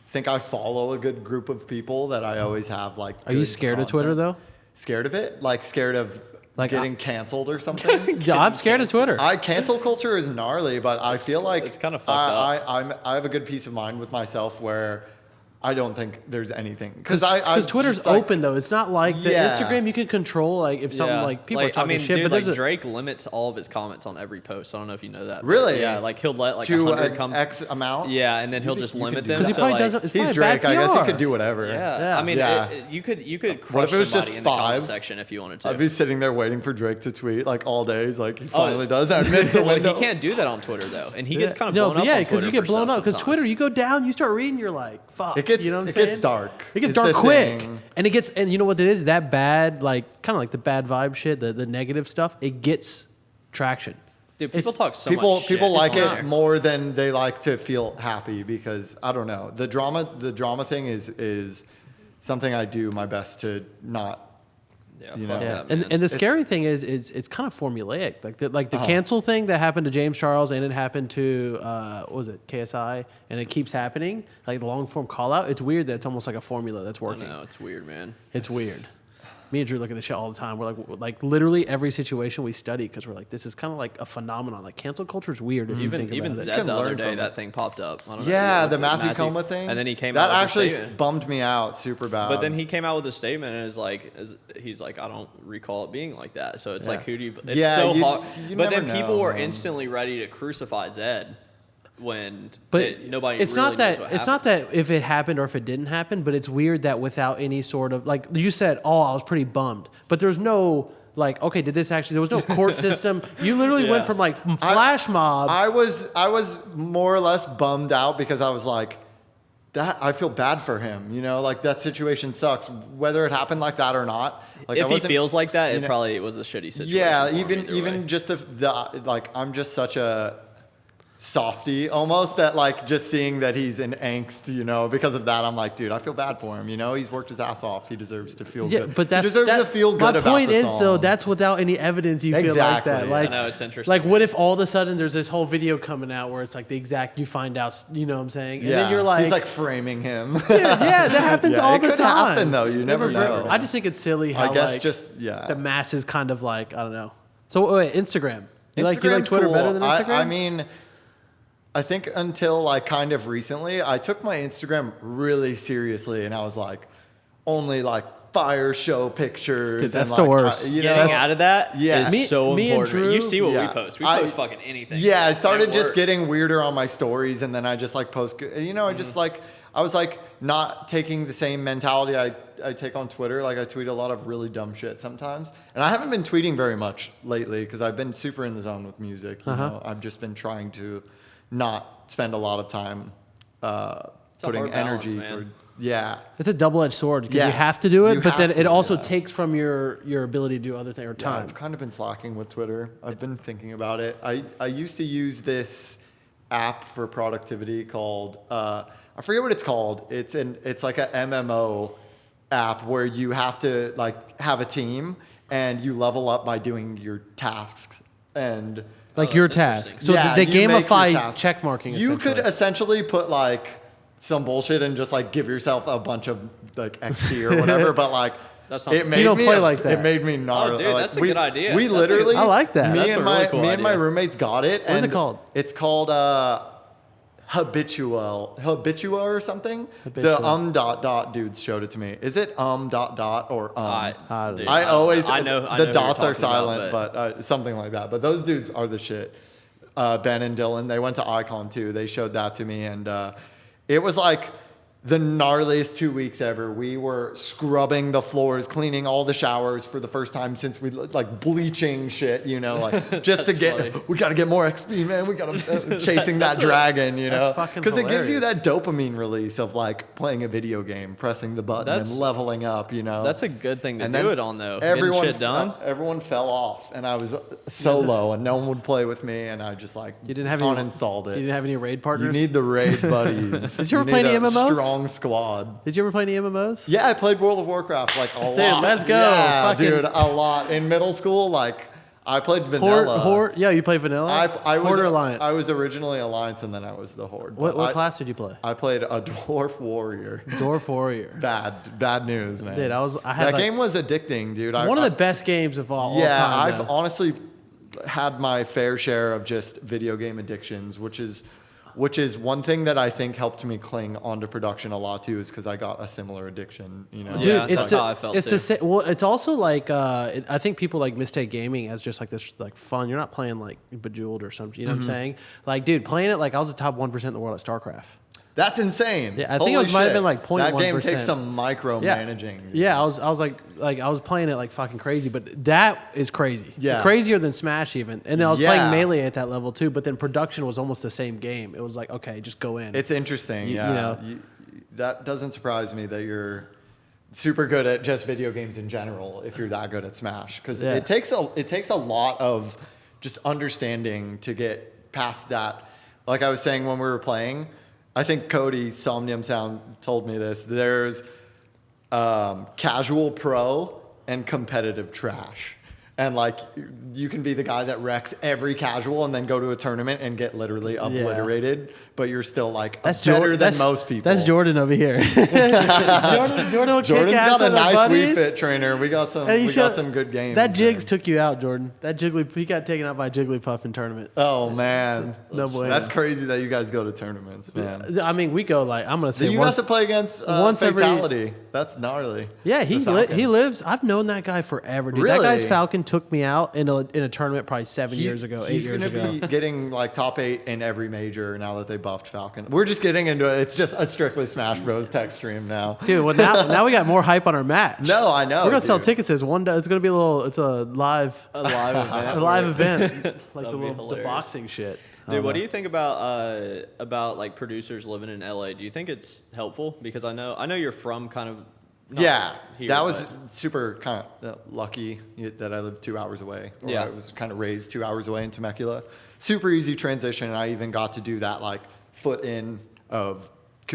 think I follow a good group of people that I always have like. Are you scared of Twitter though? Scared of it? Like scared of like getting canceled or something? Yeah, I'm scared of Twitter. Cancel culture is gnarly, but I feel like it's kind of fucked up. I have a good peace of mind with myself where I don't think there's anything because Twitter's just, like, open though. It's not like the Instagram. You can control like if something like people are talking shit. Dude, but like Drake limits all of his comments on every post. I don't know if you know that. Really? Yeah, like he'll let like to 100 an X amount. Yeah, and then he'll just limit them. because he probably doesn't. It's He's probably Drake. bad I guess he PR. could do whatever. Yeah. I mean, Yeah. you could crush What if it was somebody just in the comment 5? section if you wanted to. I'd be sitting there waiting for Drake to tweet like all day. He's like, he finally does. I missed the well, window. he can't do that on Twitter though, and he gets kind of blown up. Yeah, because you get blown up because Twitter. You go down, you start reading, you're like, fuck. It gets you know what I'm saying? gets dark. It gets is dark the quick, thing. and you know what it is? That bad, like kind of like the bad vibe shit, the negative stuff. It gets traction. Dude, people talk so People much shit. people like It's it not- more than they like to feel happy because I don't know. The drama thing is something I do my best to not. Yeah, you fuck know. that, man. And the scary thing is it's kind of formulaic. Like the cancel thing that happened to James Charles and it happened to what was it KSI and it keeps happening. Like the long form call out. It's weird that it's almost like a formula that's I working. know, it's weird, man. It's weird. Me and Drew look at this shit all the time. We're like literally every situation we study because we're like, this is kind of like a phenomenon. Like cancel culture is weird if you think Even about it. You Zed can the other learn day, from that it. thing popped up. I don't know Yeah, if you the looked at Matthew Coma thing. and then he came that out with a actually statement. bummed me out super bad. But then he came out with a statement and he's like, I don't recall it being like that. So it's like, who do you? It's Yeah, so you- hard. you But never then people know, were man. instantly ready to crucify Zed when nobody. It's really not that knows what it's happened. not that if it happened or if it didn't happen, but it's weird that without any sort of like you said, oh, I was pretty bummed, but there's no like, okay, did this actually? There was no court system. You literally went from like flash mob. I was more or less bummed out because I was like, that I feel bad for him. You know, like that situation sucks. Whether it happened like that or not. Like If I he wasn't- feels like that, you it know- probably was a shitty situation. Yeah, for him either even way. just the like I'm just such a softy almost that like just seeing that he's in angst, you know, because of that I'm like, dude, I feel bad for him, you know, he's worked his ass off, he deserves to feel good. But he deserves to feel good my about point the is song. though, that's without any evidence you feel like Exactly, that. yeah. Like, I know, it's interesting. Like, what if all of a sudden there's this whole video coming out where it's like the exact, you find out, you know what I'm saying? And then you're like, he's like framing him. yeah, that happens Yeah, all it the could time. happen, though. You never know. I just think it's silly how I guess like just yeah. the masses kind of like, I don't know. So wait, Instagram. You like Instagram's Twitter cool. better than Instagram? I mean, I think until like kind of recently, I took my Instagram really seriously, and I was like, only like fire show pictures. Dude, that's and, the like, worst. you know, Getting out of that Yeah. is Me- so me and important. Drew- You see what Yeah. we post. We I- post fucking anything. Yeah, I started And it just works. getting weirder on my stories, and then I just like post. You know, I just like I was like not taking the same mentality I take on Twitter. Like I tweet a lot of really dumb shit sometimes, and I haven't been tweeting very much lately because I've been super in the zone with music. You know, I've just been trying to not spend a lot of time putting hard balance, energy man. toward. Yeah. It's a double-edged sword because Yeah. you have to do it, You but have then to, it also yeah. takes from your ability to do other things or Yeah, time. I've kind of been slacking with Twitter. I've been thinking about it. I used to use this app for productivity called I forget what it's called. It's like a MMO app where you have to like have a team and you level up by doing your tasks and Like your that's task. interesting. So yeah, they you make your gamify tasks. check marking. You could essentially. essentially put like some bullshit and just like give yourself a bunch of like XP or whatever, but like That's not- it made You don't me play like that. It made me gnarly. Oh, dude, like, that's a good idea. We That's a literally. I like that. Me That's and a my really cool me and my idea. roommates got it. What is and it called? It's called Habitua or something. Habitua. The dot dot dudes showed it to me. Is it dot dot or I don't Dude, know. I always I know the who dots you're are talking about, silent, but something like that. But those dudes are the shit. Ben and Dylan, they went to Icon too. They showed that to me, and it was like the gnarliest 2 weeks ever. We were scrubbing the floors, cleaning all the showers for the first time since we like bleaching shit, you know, like just to get. funny. We got to get more XP, man. We got to chasing that dragon, you know, that's fucking because it gives you that hilarious. dopamine release of like playing a video game, pressing the button, That's- and leveling up, you know. That's a good thing to And do then it on though. Everyone Getting shit done. Everyone fell off, and I was solo, and no one would play with me, and I just like You didn't have any- uninstalled You it. didn't have any raid You partners. need the raid buddies. Did you ever play need any a MMOs? Strong squad. Did you ever play any MMOs? Yeah, I played World of Warcraft like a lot. Dude, let's go. Yeah, Fucking- dude, a lot in middle school. Like I played vanilla. Horde, yeah, you play vanilla? I was Horde or Alliance? I was originally Alliance, and then I was the Horde. What class did you play? I played a Dwarf Warrior. Dwarf Warrior. Bad news, man. Dude, I had that game was addicting, dude. one of the best games of all time. Yeah, I've though. honestly had my fair share of just video game addictions, which is one thing that I think helped me cling onto production a lot too, is because I got a similar addiction. You know, Dude, Yeah, it's that's to, how I felt it's too. to say, well, it's also like I think people like mistake gaming as just like this like fun. You're not playing like Bejeweled or something. You know what I'm saying? Like, dude, playing it like I was the top 1% in the world at StarCraft. that's insane. Yeah, I think it might have been like 0.1%. That game takes some micromanaging. Yeah, I was like I was playing it like fucking crazy, but that is crazy. Yeah. Crazier than Smash even. And I was Yeah. playing Melee at that level too, but then production was almost the same game. It was like, okay, just go in. It's interesting. You Yeah, know. that doesn't surprise me that you're super good at just video games in general if you're that good at Smash, because Yeah. it takes a lot of just understanding to get past that. Like I was saying when we were playing, I think Cody Somnium Sound told me this. There's casual pro and competitive trash. And like you can be the guy that wrecks every casual and then go to a tournament and get literally obliterated, but you're still like better than most people. That's Jordan over here. Jordan will kick Jordan's ass got a on our nice buddies. Wii Fit trainer. We got some. Hey, We got some good games. That Jigs man. took you out, Jordan. He got taken out by Jigglypuff in tournament. Oh man, No bueno. That's crazy that you guys go to tournaments, man. I mean, we go like I'm gonna So say you once. have to play against once every- Fatality. That's gnarly. Yeah, The Falcon. he lives. I've known that guy forever, dude. Really? That guy's Falcon took me out in a tournament probably 7 years ago, 8 He's years gonna ago. be getting like top 8 in every major now that they buffed Falcon. We're just getting into it. It's just a strictly Smash Bros. Tech stream now. Dude, well now we got more hype on our match. No, I know. We're gonna sell dude. tickets as one. It's gonna be it's a live event. a live event like That'd be the hilarious. boxing shit. Dude, what do you think about like producers living in LA? Do you think it's helpful? Because I know you're from kind of Yeah, here, that was but- super kind of lucky that I lived 2 hours away. Or Yeah. I was kind of raised 2 hours away in Temecula. Super easy transition, and I even got to do that like foot in of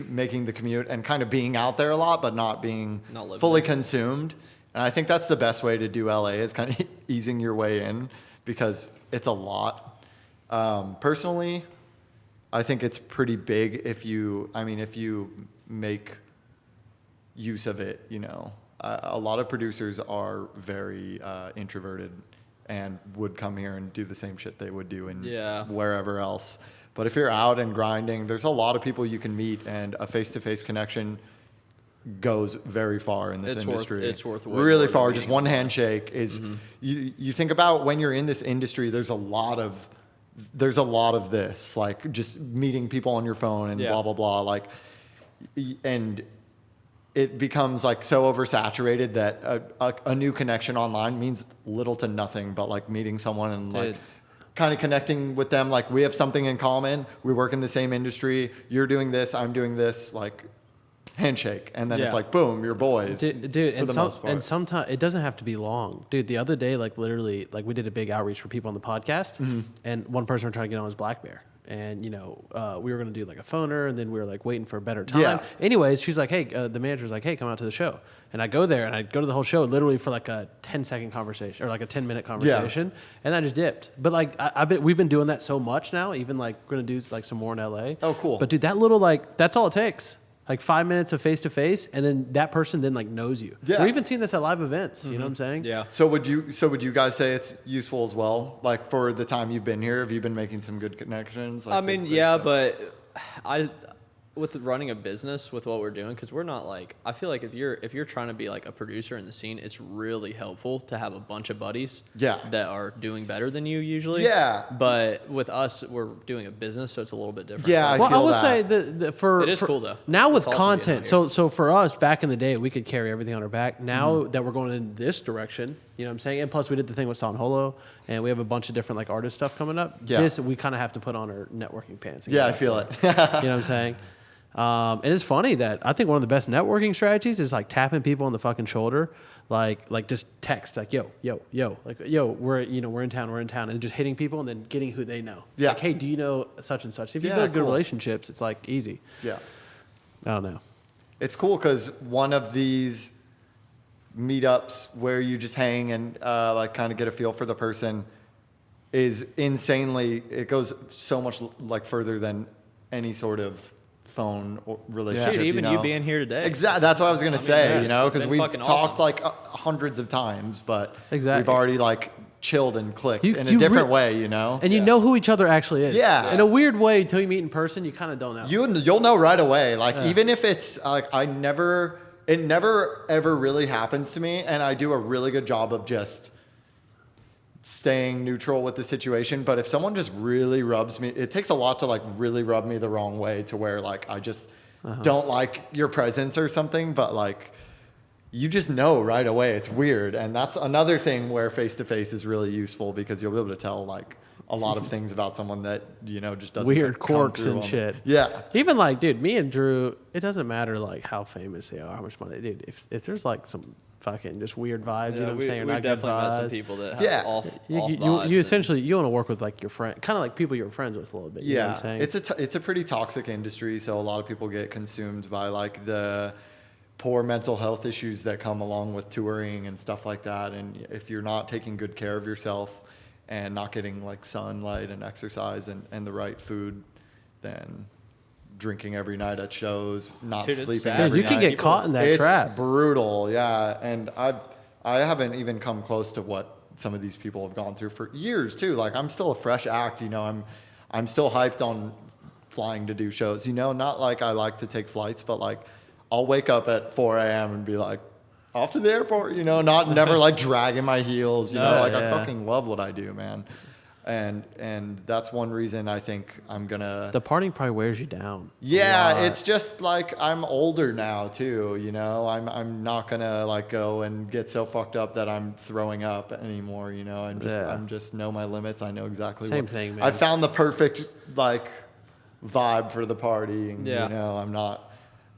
making the commute and kind of being out there a lot, but not being Not living fully there. consumed. And I think that's the best way to do LA is kind of easing your way in because it's a lot. Personally, I think it's pretty big if you make use of it, you know. A lot of producers are very introverted and would come here and do the same shit they would do in wherever else. But if you're out and grinding, there's a lot of people you can meet, and a face-to-face connection goes very far in this industry. It's worth way really more far. than Just meeting one a friend. handshake is. You think about when you're in this industry. There's a lot of this, like just meeting people on your phone and blah blah blah, like, and it becomes like so oversaturated that a new connection online means little to nothing but like meeting someone and like kind of connecting with them. Like we have something in common. We work in the same industry. You're doing this. I'm doing this. Like handshake. And then it's like, boom, you're boys. Dude, for the most part. and sometimes it doesn't have to be long. Dude, the other day, like literally, like we did a big outreach for people on the podcast, and one person was trying to get on his Black Bear. And, you know, we were going to do like a phoner, and then we were like waiting for a better time. Yeah. Anyways, she's like, hey, the manager's like, hey, come out to the show. And I go there, and I go to the whole show literally for like a 10-second conversation or like a 10-minute conversation. And I just dipped. But like, we've been doing that so much now, even like we're going to do like some more in LA. Oh, cool. But dude, that little like, that's all it takes. Like 5 minutes of face to face, and then that person then like knows you. Yeah. We're even seeing this at live events. You know what I'm saying? Yeah. So would you guys say it's useful as well? Like for the time you've been here, have you been making some good connections? Like I mean, face-to-face yeah, stuff? but with running a business with what we're doing, because we're not like, I feel like if you're trying to be like a producer in the scene, it's really helpful to have a bunch of buddies that are doing better than you usually. Yeah. But with us, we're doing a business, so it's a little bit different. Yeah, So I feel will that. say it is cool, though. Now with It's awesome being content, out here. so for us back in the day, we could carry everything on our back. Now that we're going in this direction, you know what I'm saying? And plus we did the thing with San Holo, and we have a bunch of different like artist stuff coming up. Yeah. This we kind of have to put on our networking pants. and Yeah, get I back feel to it. You know what I'm saying? And it's funny that I think one of the best networking strategies is like tapping people on the fucking shoulder, like just text like yo, like yo, we're in town, and just hitting people and then getting who they know. Yeah. Like, hey, do you know such and such? If you Yeah, build good cool. relationships, it's like easy. Yeah. I don't know. It's cool because one of these meetups where you just hang and like kind of get a feel for the person is insanely. It goes so much like further than any sort of phone or relationship. Dude, even you you know? being here today. Exactly. That's what I was gonna say. yeah, You know, it's because been we've fucking talked awesome. like hundreds of times, but Exactly. we've already like chilled and clicked You- in you a different re- way. You know, And you know who each other actually is. Yeah. In a weird way, until you meet in person, you kind of don't know. you'll know right away. Like even if it's like it never ever really happens to me, and I do a really good job of just staying neutral with the situation. But if someone just really rubs me, it takes a lot to like really rub me the wrong way to where like I just don't like your presence or something. But like you just know right away. It's weird, and that's another thing where face to face is really useful because you'll be able to tell like a lot of things about someone that you know just doesn't Weird come quirks through and on- shit. Yeah. Even like, dude, me and Drew, it doesn't matter like how famous they are, how much money, dude. If there's like some fucking just weird vibes, you know what I'm saying? Or We've not good definitely met some vibes. people that have Yeah. off You, vibes you and- essentially you want to work with like your friend, kind of like people you're friends with a little bit. You know what I'm Yeah, saying? it's a pretty toxic industry, so a lot of people get consumed by like the poor mental health issues that come along with touring and stuff like that. And if you're not taking good care of yourself and not getting like sunlight and exercise and the right food, then drinking every night at shows, not Dude, it's sleeping sad. every Dude, you can night. get caught in that It's trap. brutal, yeah. And I haven't even come close to what some of these people have gone through for years too. Like I'm still a fresh act, you know. I'm still hyped on flying to do shows. You know, not like I like to take flights, but like I'll wake up at 4 a.m. and be like, off to the airport. You know, never like dragging my heels. You know, Oh, like I yeah. fucking love what I do, man. And that's one reason I think I'm gonna. The partying probably wears you down. a Yeah, lot. it's just like I'm older now too, you know. I'm not gonna like go and get so fucked up that I'm throwing up anymore, you know. I'm just know my limits. I know exactly Same what thing, man. I found the perfect like vibe for the party, and Yeah. you know,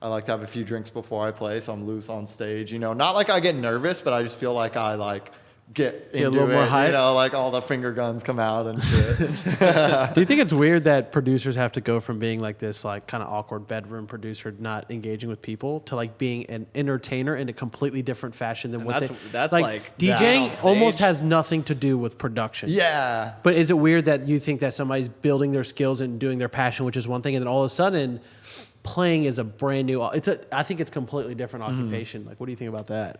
I like to have a few drinks before I play, so I'm loose on stage, you know. Not like I get nervous, but I just feel like I like get a into little more it, hype? you know, like all the finger guns come out and shit. Do you think it's weird that producers have to go from being like this like kind of awkward bedroom producer not engaging with people to like being an entertainer in a completely different fashion than And what that's they like DJing on stage. almost has nothing to do with production. Yeah. But is it weird that you think that somebody's building their skills and doing their passion, which is one thing, and then all of a sudden playing is a brand new I think it's completely different occupation. Like what do you think about that?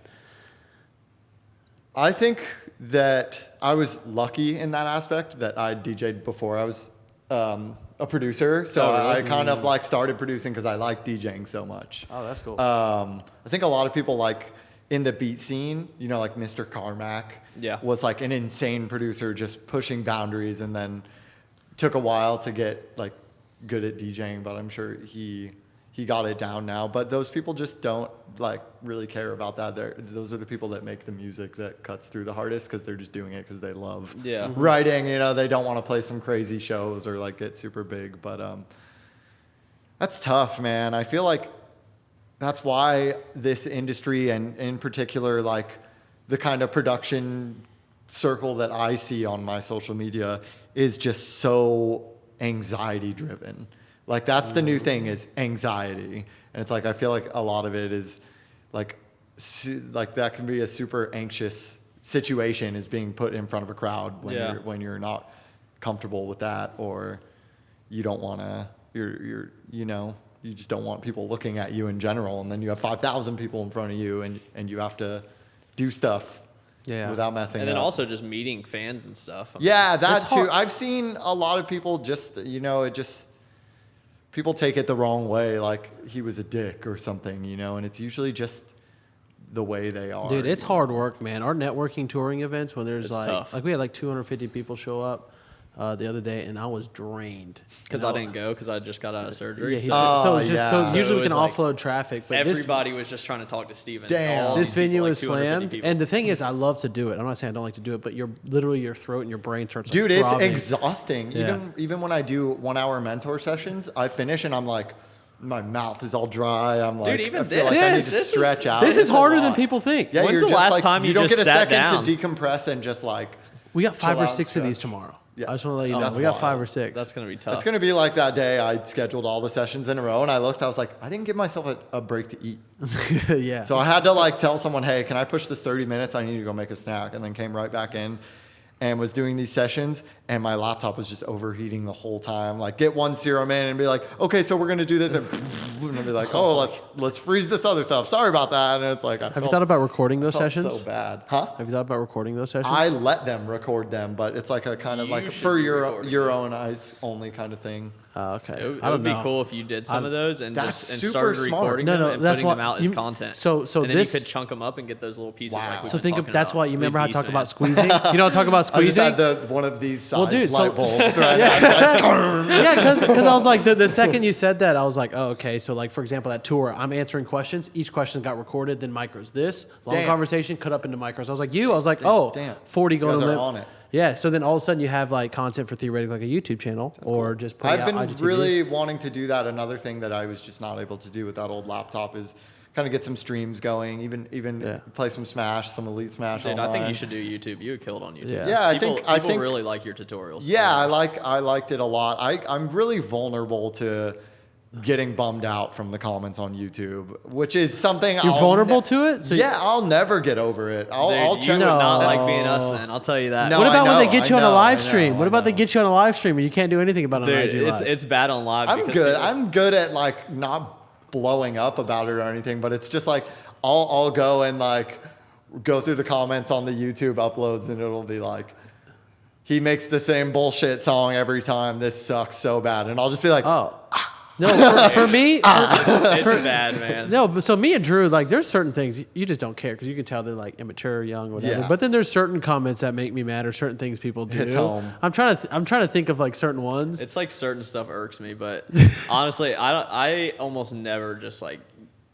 I think that I was lucky in that aspect that I DJ'd before I was a producer. So Oh, really? I kind of like started producing because I like DJing so much. Oh, that's cool. I think a lot of people like in the beat scene, you know, like Mr. Carmack Yeah. was like an insane producer just pushing boundaries, and then took a while to get like good at DJing, but I'm sure he got it down now. But those people just don't like really care about that. Those are the people that make the music that cuts through the hardest because they're just doing it because they love Yeah. writing. You know, they don't want to play some crazy shows or like get super big. But that's tough, man. I feel like that's why this industry, and in particular, like the kind of production circle that I see on my social media, is just so anxiety driven. Like that's the new thing, is anxiety. And it's like I feel like a lot of it is like that can be a super anxious situation, is being put in front of a crowd when you're not comfortable with that, or you don't want to you're you know, you just don't want people looking at you in general, and then you have 5,000 people in front of you, and you have to do stuff without messing And up. then also just meeting fans and stuff. Yeah, that It's too. hard. I've seen a lot of people just, you know, people take it the wrong way, like he was a dick or something, you know, and it's usually just the way they are. Dude, it's hard work, man. Our networking touring events, when there's It's like tough. like we had like 250 people show up the other day, and I was drained Because I didn't go because I just got out of surgery. Yeah, so Oh, so yeah. usually So we it can was like offload traffic, but this everybody was just trying to talk to Steven. Damn. All this these people, venue like is 250 slammed. people. And the thing is, I love to do it. I'm not saying I don't like to do it, but your throat and your brain starts. Dude, like, it's throbbing. exhausting. Yeah. Even when I do 1 hour mentor sessions, I finish and I'm like, my mouth is all dry. I'm like, even I feel like I need to this- stretch out. This is It's a harder than lot. people think. Yeah, When's you're the just last like, time you don't just get a sat second down? to decompress and just like. We got 5 chill or out 6 and of these stretch. tomorrow. Yeah. I just want to let you know. That's We got wild. 5 or 6. That's going to be tough. It's gonna be like that day I scheduled all the sessions in a row, and I looked. I was like, I didn't give myself a break to eat, yeah. so I had to like tell someone, hey, can I push this 30 minutes? I need to go make a snack, and then came right back in. and was doing these sessions, and my laptop was just overheating the whole time. Like, get one serum in and be like, okay, so we're gonna do this, and I'd be like, oh, let's freeze this other stuff. Sorry about that. And it's like, Have you thought about recording those felt sessions? so bad, huh? Have you thought about recording those sessions? I let them record them, but it's like a kind of You like should for be your recording own eyes only kind of thing. Okay. It I would don't be know. cool if you did some of those and That's just and super started smart. recording No, them no, and that's putting them what out as you- content. so and then this- you could chunk them up and get those little pieces. Wow. Like we've So been think of talking that's about. why you remember how I Big talk beast, about man. squeezing. You know, talk about I just squeezing. had one of these sized dude, so- light bulbs, right? Yeah, because I was like, the second you said that, I was like, oh, okay. So, like, for example, that tour, I'm answering questions. Each question got recorded, then micros. This long Damn. conversation cut up into micros. I was like, oh, Damn. 40 You going guys to are limit. on it. Yeah. So then all of a sudden you have like content for theoretically like a YouTube channel or just putting I've out been IGTV. really wanting to do that. Another thing that I was just not able to do with that old laptop is kind of get some streams going, even play some Smash, some Elite Smash Dude, online. I think you should do YouTube. You would kill it on YouTube. Yeah. Yeah, People I think really like your tutorials. Yeah, I liked it a lot. I'm really vulnerable to getting bummed out from the comments on YouTube, which is something You're vulnerable to it? So yeah, I'll never get over it. I'll Dude, check you would it not out. like being us then. I'll tell you that. No, what about I when they know, get you I on a know, live I stream? know, What I about they know. get you on a live stream and you can't do anything about it on Dude, IG Live? it's bad on live. I'm because good. people- I'm good at like not blowing up about it or anything, but it's just like I'll go and like go through the comments on the YouTube uploads and it'll be like, he makes the same bullshit song every time. This sucks so bad, and I'll just be like, Oh. No, for me, it's bad, man. no, but so me and Drew, like, there's certain things you just don't care because you can tell they're like immature, young, whatever. Yeah. But then there's certain comments that make me mad or certain things people do. Hits home. I'm trying to think of like certain ones. It's like certain stuff irks me, but honestly, I almost never just like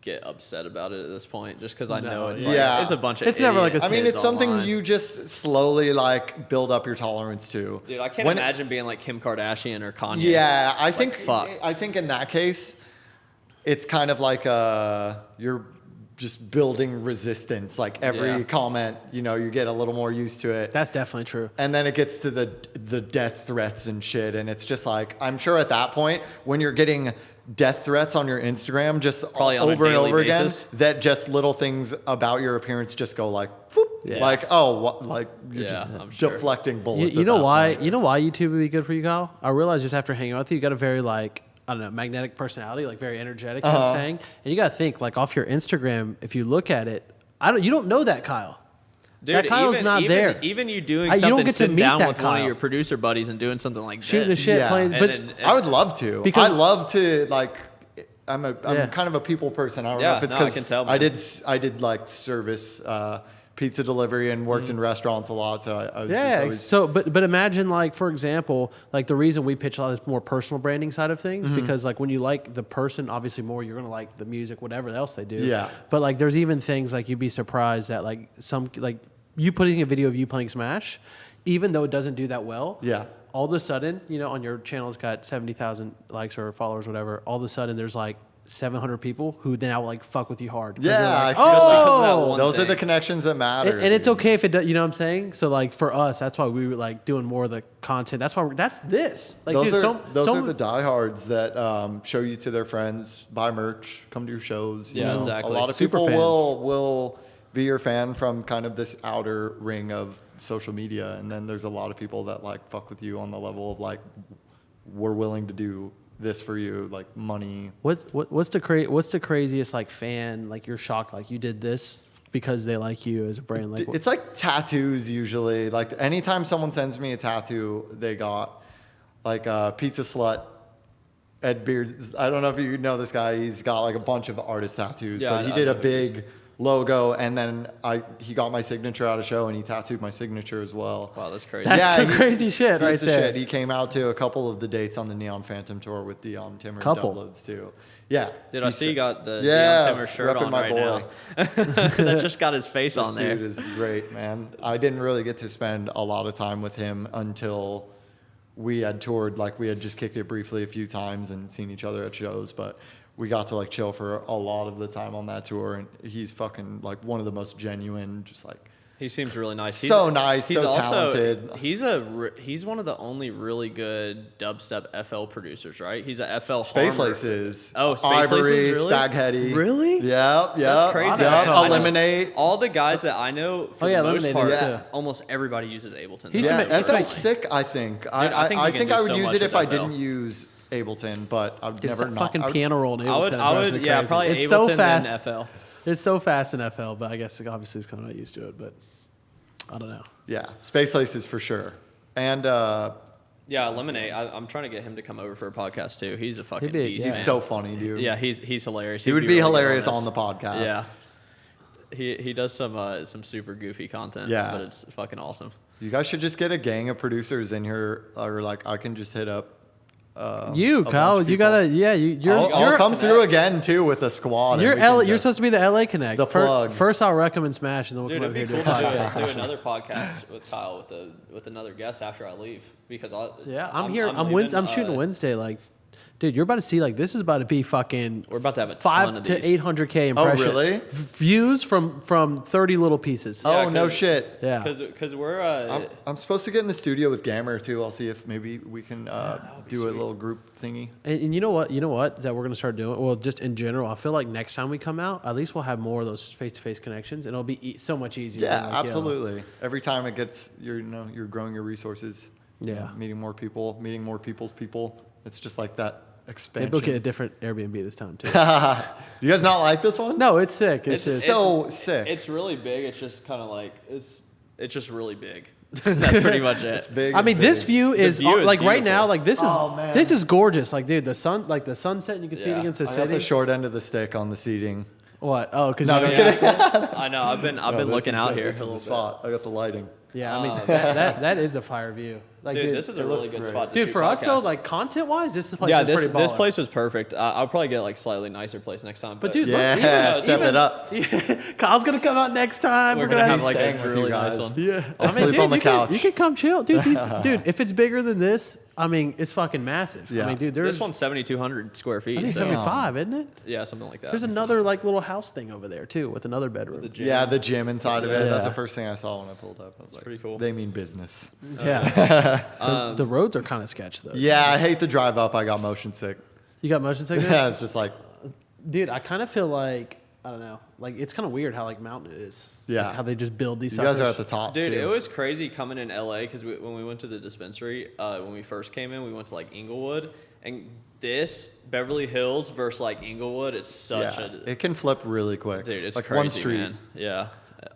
get upset about it at this point, just because I know it's like, Yeah. it's a bunch of. It's never like a- idiots I mean, it's something online. you just slowly like build up your tolerance to. Dude, I can't When- imagine being like Kim Kardashian or Kanye. Yeah, I Like, think fuck. I think in that case, it's kind of like you're just building resistance. Like every Yeah. comment, you get a little more used to it. That's definitely true. And then it gets to the death threats and shit, and it's just like I'm sure at that point when you're getting death threats on your Instagram just Probably on a over and daily over again, basis. that just little things about your appearance just go like, whoop, Yeah. like oh, what, like you're Yeah, just I'm sure. deflecting You, bullets. you at know that why? point. You know why YouTube would be good for you, Kyle? I realized just after hanging out with you, you got a very like I don't know magnetic personality, like very energetic. You know what I'm saying, and you got to think like off your Instagram. If you look at it, you don't know that Kyle. Dude, that Kyle's even, not even, there. Even you doing You don't something, get to sitting meet down that with one Kyle. of your producer buddies and doing something like Shooting the this. shit, Yeah. playing. And But then- I would love to. Because- I love to like. I'm Yeah. kind of a people person. I don't know Yeah, if it's no, I because can tell, I man. did like service pizza delivery and worked in restaurants a lot. So I was just yeah. always, So, but imagine like for example, like the reason we pitch a lot is more personal branding side of things Mm-hmm. because like when you like the person, obviously more you're gonna like the music, whatever else they do. Yeah. But like there's even things like you'd be surprised that like some like you putting a video of you playing Smash, even though it doesn't do that well. Yeah. All of a sudden, on your channel it's got 70,000 likes or followers, whatever. All of a sudden, there's like 700 people who now like fuck with you hard. 'Cause Yeah, they're like, I feel like because of that one those are the thing. connections that matter. and it's dude. okay if it does, you know what I'm saying? So like for us, that's why we were like doing more of the content. That's why that's this. Like Those dude, are the diehards that show you to their friends, buy merch, come to your shows. Yeah, exactly. A lot of Super people fans. will be your fan from kind of this outer ring of social media, and then there's a lot of people that like fuck with you on the level of like we're willing to do this for you, like money. what's the craziest like fan like you're shocked like you did this because they like you as a brand like It's like tattoos usually. Like anytime someone sends me a tattoo, they got like Pizza Slut. Ed Beard. I don't know if you know this guy. He's got like a bunch of artist tattoos, Yeah, but he I did know a who he is. big logo, and then he got my signature at a show, and he tattooed my signature as well. Wow, that's crazy. That's some he's- crazy shit he's right the there. Shit. He came out to a couple of the dates on the Neon Phantom tour with Dion Timmer and Couple. Dubloads too. Yeah, Dude, I see you got the Yeah, Deion Timmer shirt repping on my right boy. now. That just got his face This on there. dude is great, man. I didn't really get to spend a lot of time with him until we had toured. Like we had just kicked it briefly a few times and seen each other at shows, but we got to like chill for a lot of the time on that tour. And he's fucking like one of the most genuine, just like He seems really nice. So nice, so talented. He's one of the only really good dubstep FL producers, right? He's a FL Space farmer. Laces. Oh, Space Ivory, Laces, really? Spaghetti. Really? Yep. That's crazy. Yep. I know. Eliminate. All the guys that I know, for the most Eliminate part, is too. almost everybody uses Ableton. He's Yeah, Some- that he's sounds some- sick. I think. I think you can do I would so use much it if with I FL. didn't use Ableton, but I've Dude, it's never that not. fucking I would- piano roll in Ableton. I would, yeah, probably It's Ableton so and fast. then FL. It's so fast in FL, but I guess obviously it's kind of not used to it. But I don't know. Yeah, Space Laces for sure. And Yeah, Eliminate. I'm trying to get him to come over for a podcast too. He's a fucking He'd be- beast. he's man. so funny, dude. Yeah, he's hilarious. He would be really good hilarious this. on the podcast. Yeah. He does some super goofy content. Yeah. But it's fucking awesome. You guys should just get a gang of producers in here, or like I can just hit up. You, a bunch Kyle, of you people. gotta, yeah, you're. I'll come through again too with a squad. and You're we can You're just- supposed to be the LA Connect. The plug. First, I'll recommend Smash, and then we'll Dude, come it'd over be here cool and do a to podcast. do another podcast with Kyle with another guest after I leave because Yeah, I'm here. I'm leaving, shooting Wednesday. Like, dude, you're about to see. Like, this is about to be fucking. We're about to have a ton 5 of to these. 800K Oh, impressions. really? Views from 30 little pieces. Oh, Yeah, no 'cause- shit. Yeah. Because we're I'm supposed to get in the studio with Gammer too. I'll see if maybe we can do a little group thingy. And you know what? You know what that we're gonna start doing. Well, just in general, I feel like next time we come out, at least we'll have more of those face-to-face connections, and it'll be so much easier. Yeah, than, like, absolutely. Every time it gets, you're growing your resources. Yeah. Meeting more people, meeting more people's people. It's just like that expansion. Maybe we'll get a different Airbnb this time too. You guys not like this one? No, it's sick. It's It's just so sick. It's really big. It's just kind of like it's just really big. That's pretty much it. It's big. I mean, and this big. view is, view is like right now. beautiful. Like this is Oh, man. this is gorgeous. Like dude, the sunset, and you can see it Yeah. against the I got city. the short end of the stick on the seating. What? Oh, because No, you just know, kidding. I know. I've been No, this looking is out the- here This a is little the bit. spot. I got the lighting. Yeah, I mean that is a fire view. Like, Dude, dude, this is a it really looks good great. spot. To dude shoot for us though, podcasts. like content wise, this place yeah, is this pretty this baller. place was perfect. I'll probably get like slightly nicer place next time. But dude, Yeah, look, step it up. Kyle's gonna come out next time. we're gonna have be like staying a with really you nice guys. one. Yeah, I'll sleep on the couch. You can come chill, dude. Dude, if it's bigger than this, I mean, it's fucking massive. Yeah. I mean, dude, there's This one's 7,200 square feet. I think so- 75, isn't it? yeah, something like that. There's another like little house thing over there too, with another bedroom. Yeah, the gym inside of it. That's Yeah. the first thing I saw when I pulled up. I was like, pretty cool. They mean business. Yeah, the roads are kind of sketch though. Yeah, I hate the drive up. I got motion sick. You got motion sickness, Yeah, it's just like, dude. I kind of feel like I don't know, like it's kind of weird how like mountain it is. Yeah. Like, how they just build these. you guys are at suckers. the top, Dude, too. it was crazy coming in LA because when we went to the dispensary, when we first came in, we went to like Inglewood, and this Beverly Hills versus like Inglewood is such yeah, a it can flip really quick. dude. It's like crazy, one street. man. Yeah.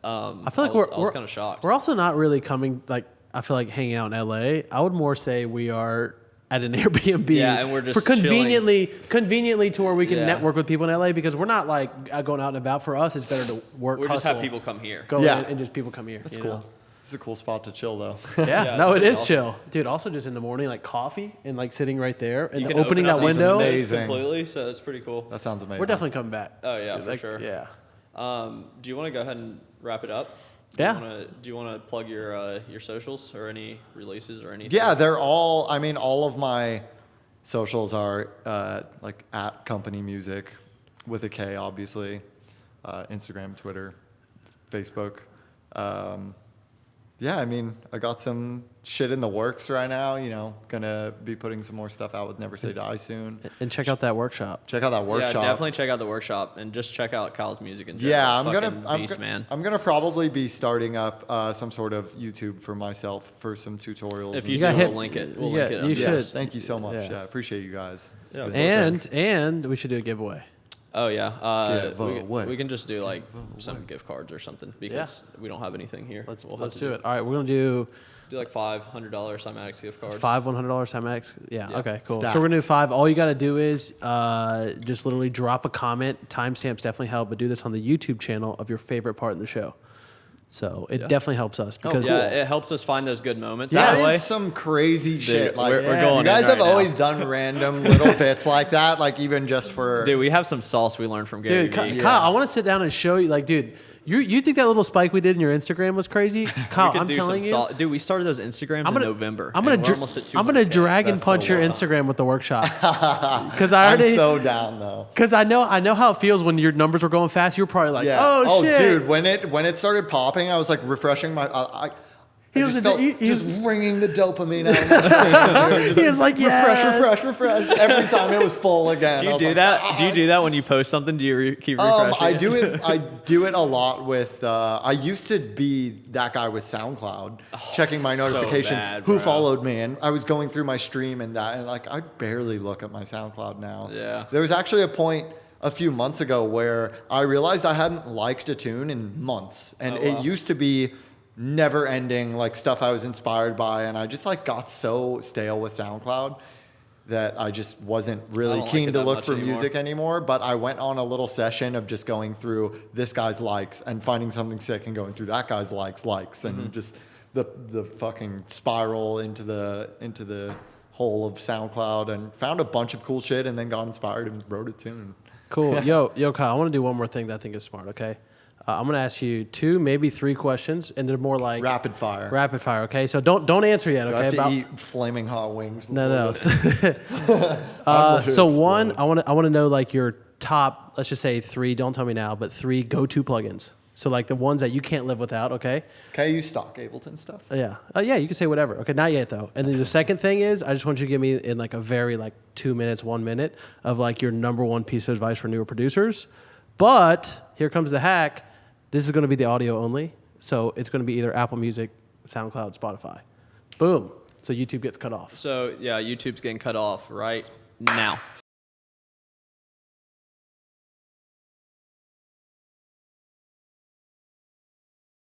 I feel like I was we're kind of shocked. We're also not really coming like I feel like hanging out in LA. I would more say we are at an Airbnb. Yeah, and we're just for conveniently to where we can Yeah. network with people in LA because we're not like going out and about. For us, it's better to work. We just have hustle, people come here. go Yeah. in and just people come here. That's you cool. know? It's a cool spot to chill, though. Yeah, Yeah, no, it's it pretty is awesome. chill, dude. Also, just in the morning, like coffee and like sitting right there and You can opening open that up these window. windows Amazing. completely, so that's pretty cool. That sounds amazing. We're definitely coming back. Oh yeah, Dude, for like, sure. Yeah. Do you want to go ahead and wrap it up? Yeah. Do you want to plug your socials or any releases or anything? Yeah, they're all. I mean, all of my socials are like at Kompany Music with a K, obviously. Instagram, Twitter, Facebook. Yeah, I mean, I got some shit in the works right now. You know, gonna be putting some more stuff out with Never Say Die soon. And check out that workshop. Check out that workshop. Yeah, definitely check out the workshop and just check out Kyle's music and Yeah, It's I'm fucking gonna beast, man. I'm gonna probably be starting up some sort of YouTube for myself for some tutorials. If and you got do, hit- we'll link it. We'll yeah, link it. you up. should. Yes, thank you so much. Yeah. Yeah, I appreciate you guys. It's Yeah, been sick. And we should do a giveaway. Oh yeah, Giveaway. we can just do like some gift cards or something because we don't have anything here. Let's We'll have to do it. All right, we're gonna do like $500 Cymatics gift cards. $5 $100 Cymatics. Yeah. Yeah. Okay. Cool. Stacked. So we're gonna do 5. All you gotta do is just literally drop a comment. Timestamps definitely help, but do this on the YouTube channel of your favorite part in the show. So it Yeah. definitely helps us because Yeah, it helps us find those good moments. Yeah, By the way, That is some crazy shit. Like we're Yeah. going. you in guys right have now. always done random little bits like that, like even just for Dude, we have some sauce we learned from Gary dude, Vee. Kyle, I want to sit down and show you. Like, dude, You think that little spike we did in your Instagram was crazy? Kyle, I'm telling you. Dude, we started those Instagrams in November. I'm gonna dragon punch your Instagram with the workshop. Because I'm so down though. Because I know how it feels when your numbers were going fast. You're probably like, oh shit, dude. When it started popping, I was like refreshing my. He just ringing the dopamine out. He was like, refresh. Every time it was full again. Do you do that? Do you do that when you post something? Do you keep refreshing? I do it. I do it a lot with. I used to be that guy with SoundCloud, checking my notification. Who followed me? And I was going through my stream and like I barely look at my SoundCloud now. Yeah. There was actually a point a few months ago where I realized I hadn't liked a tune in months, and it used to be never ending like stuff I was inspired by, and I just like got so stale with SoundCloud that I just wasn't really keen to look for music anymore. But I went on a little session of just going through this guy's likes and finding something sick and going through that guy's likes and just the fucking spiral into the hole of SoundCloud, and found a bunch of cool shit and then got inspired and wrote a tune. Cool. Yo, Kyle, I want to do one more thing that I think is smart, okay? I'm going to ask you 2, maybe 3 questions, and they're more like... Rapid fire. Rapid fire, okay? So don't answer yet, okay? Do I have to eat flaming hot wings? No. So one, I want to know like your top, let's just say 3, don't tell me now, but 3 go-to plugins. So like the ones that you can't live without, okay? Can I use stock Ableton stuff? Yeah. Yeah, you can say whatever. Okay, not yet though. And then the second thing is, I just want you to give me in like a very like 2 minutes, 1 minute of like your number 1 piece of advice for newer producers. But here comes the hack. This is going to be the audio only, so it's going to be either Apple Music, SoundCloud, Spotify. Boom. So YouTube gets cut off. So, yeah, YouTube's getting cut off right now.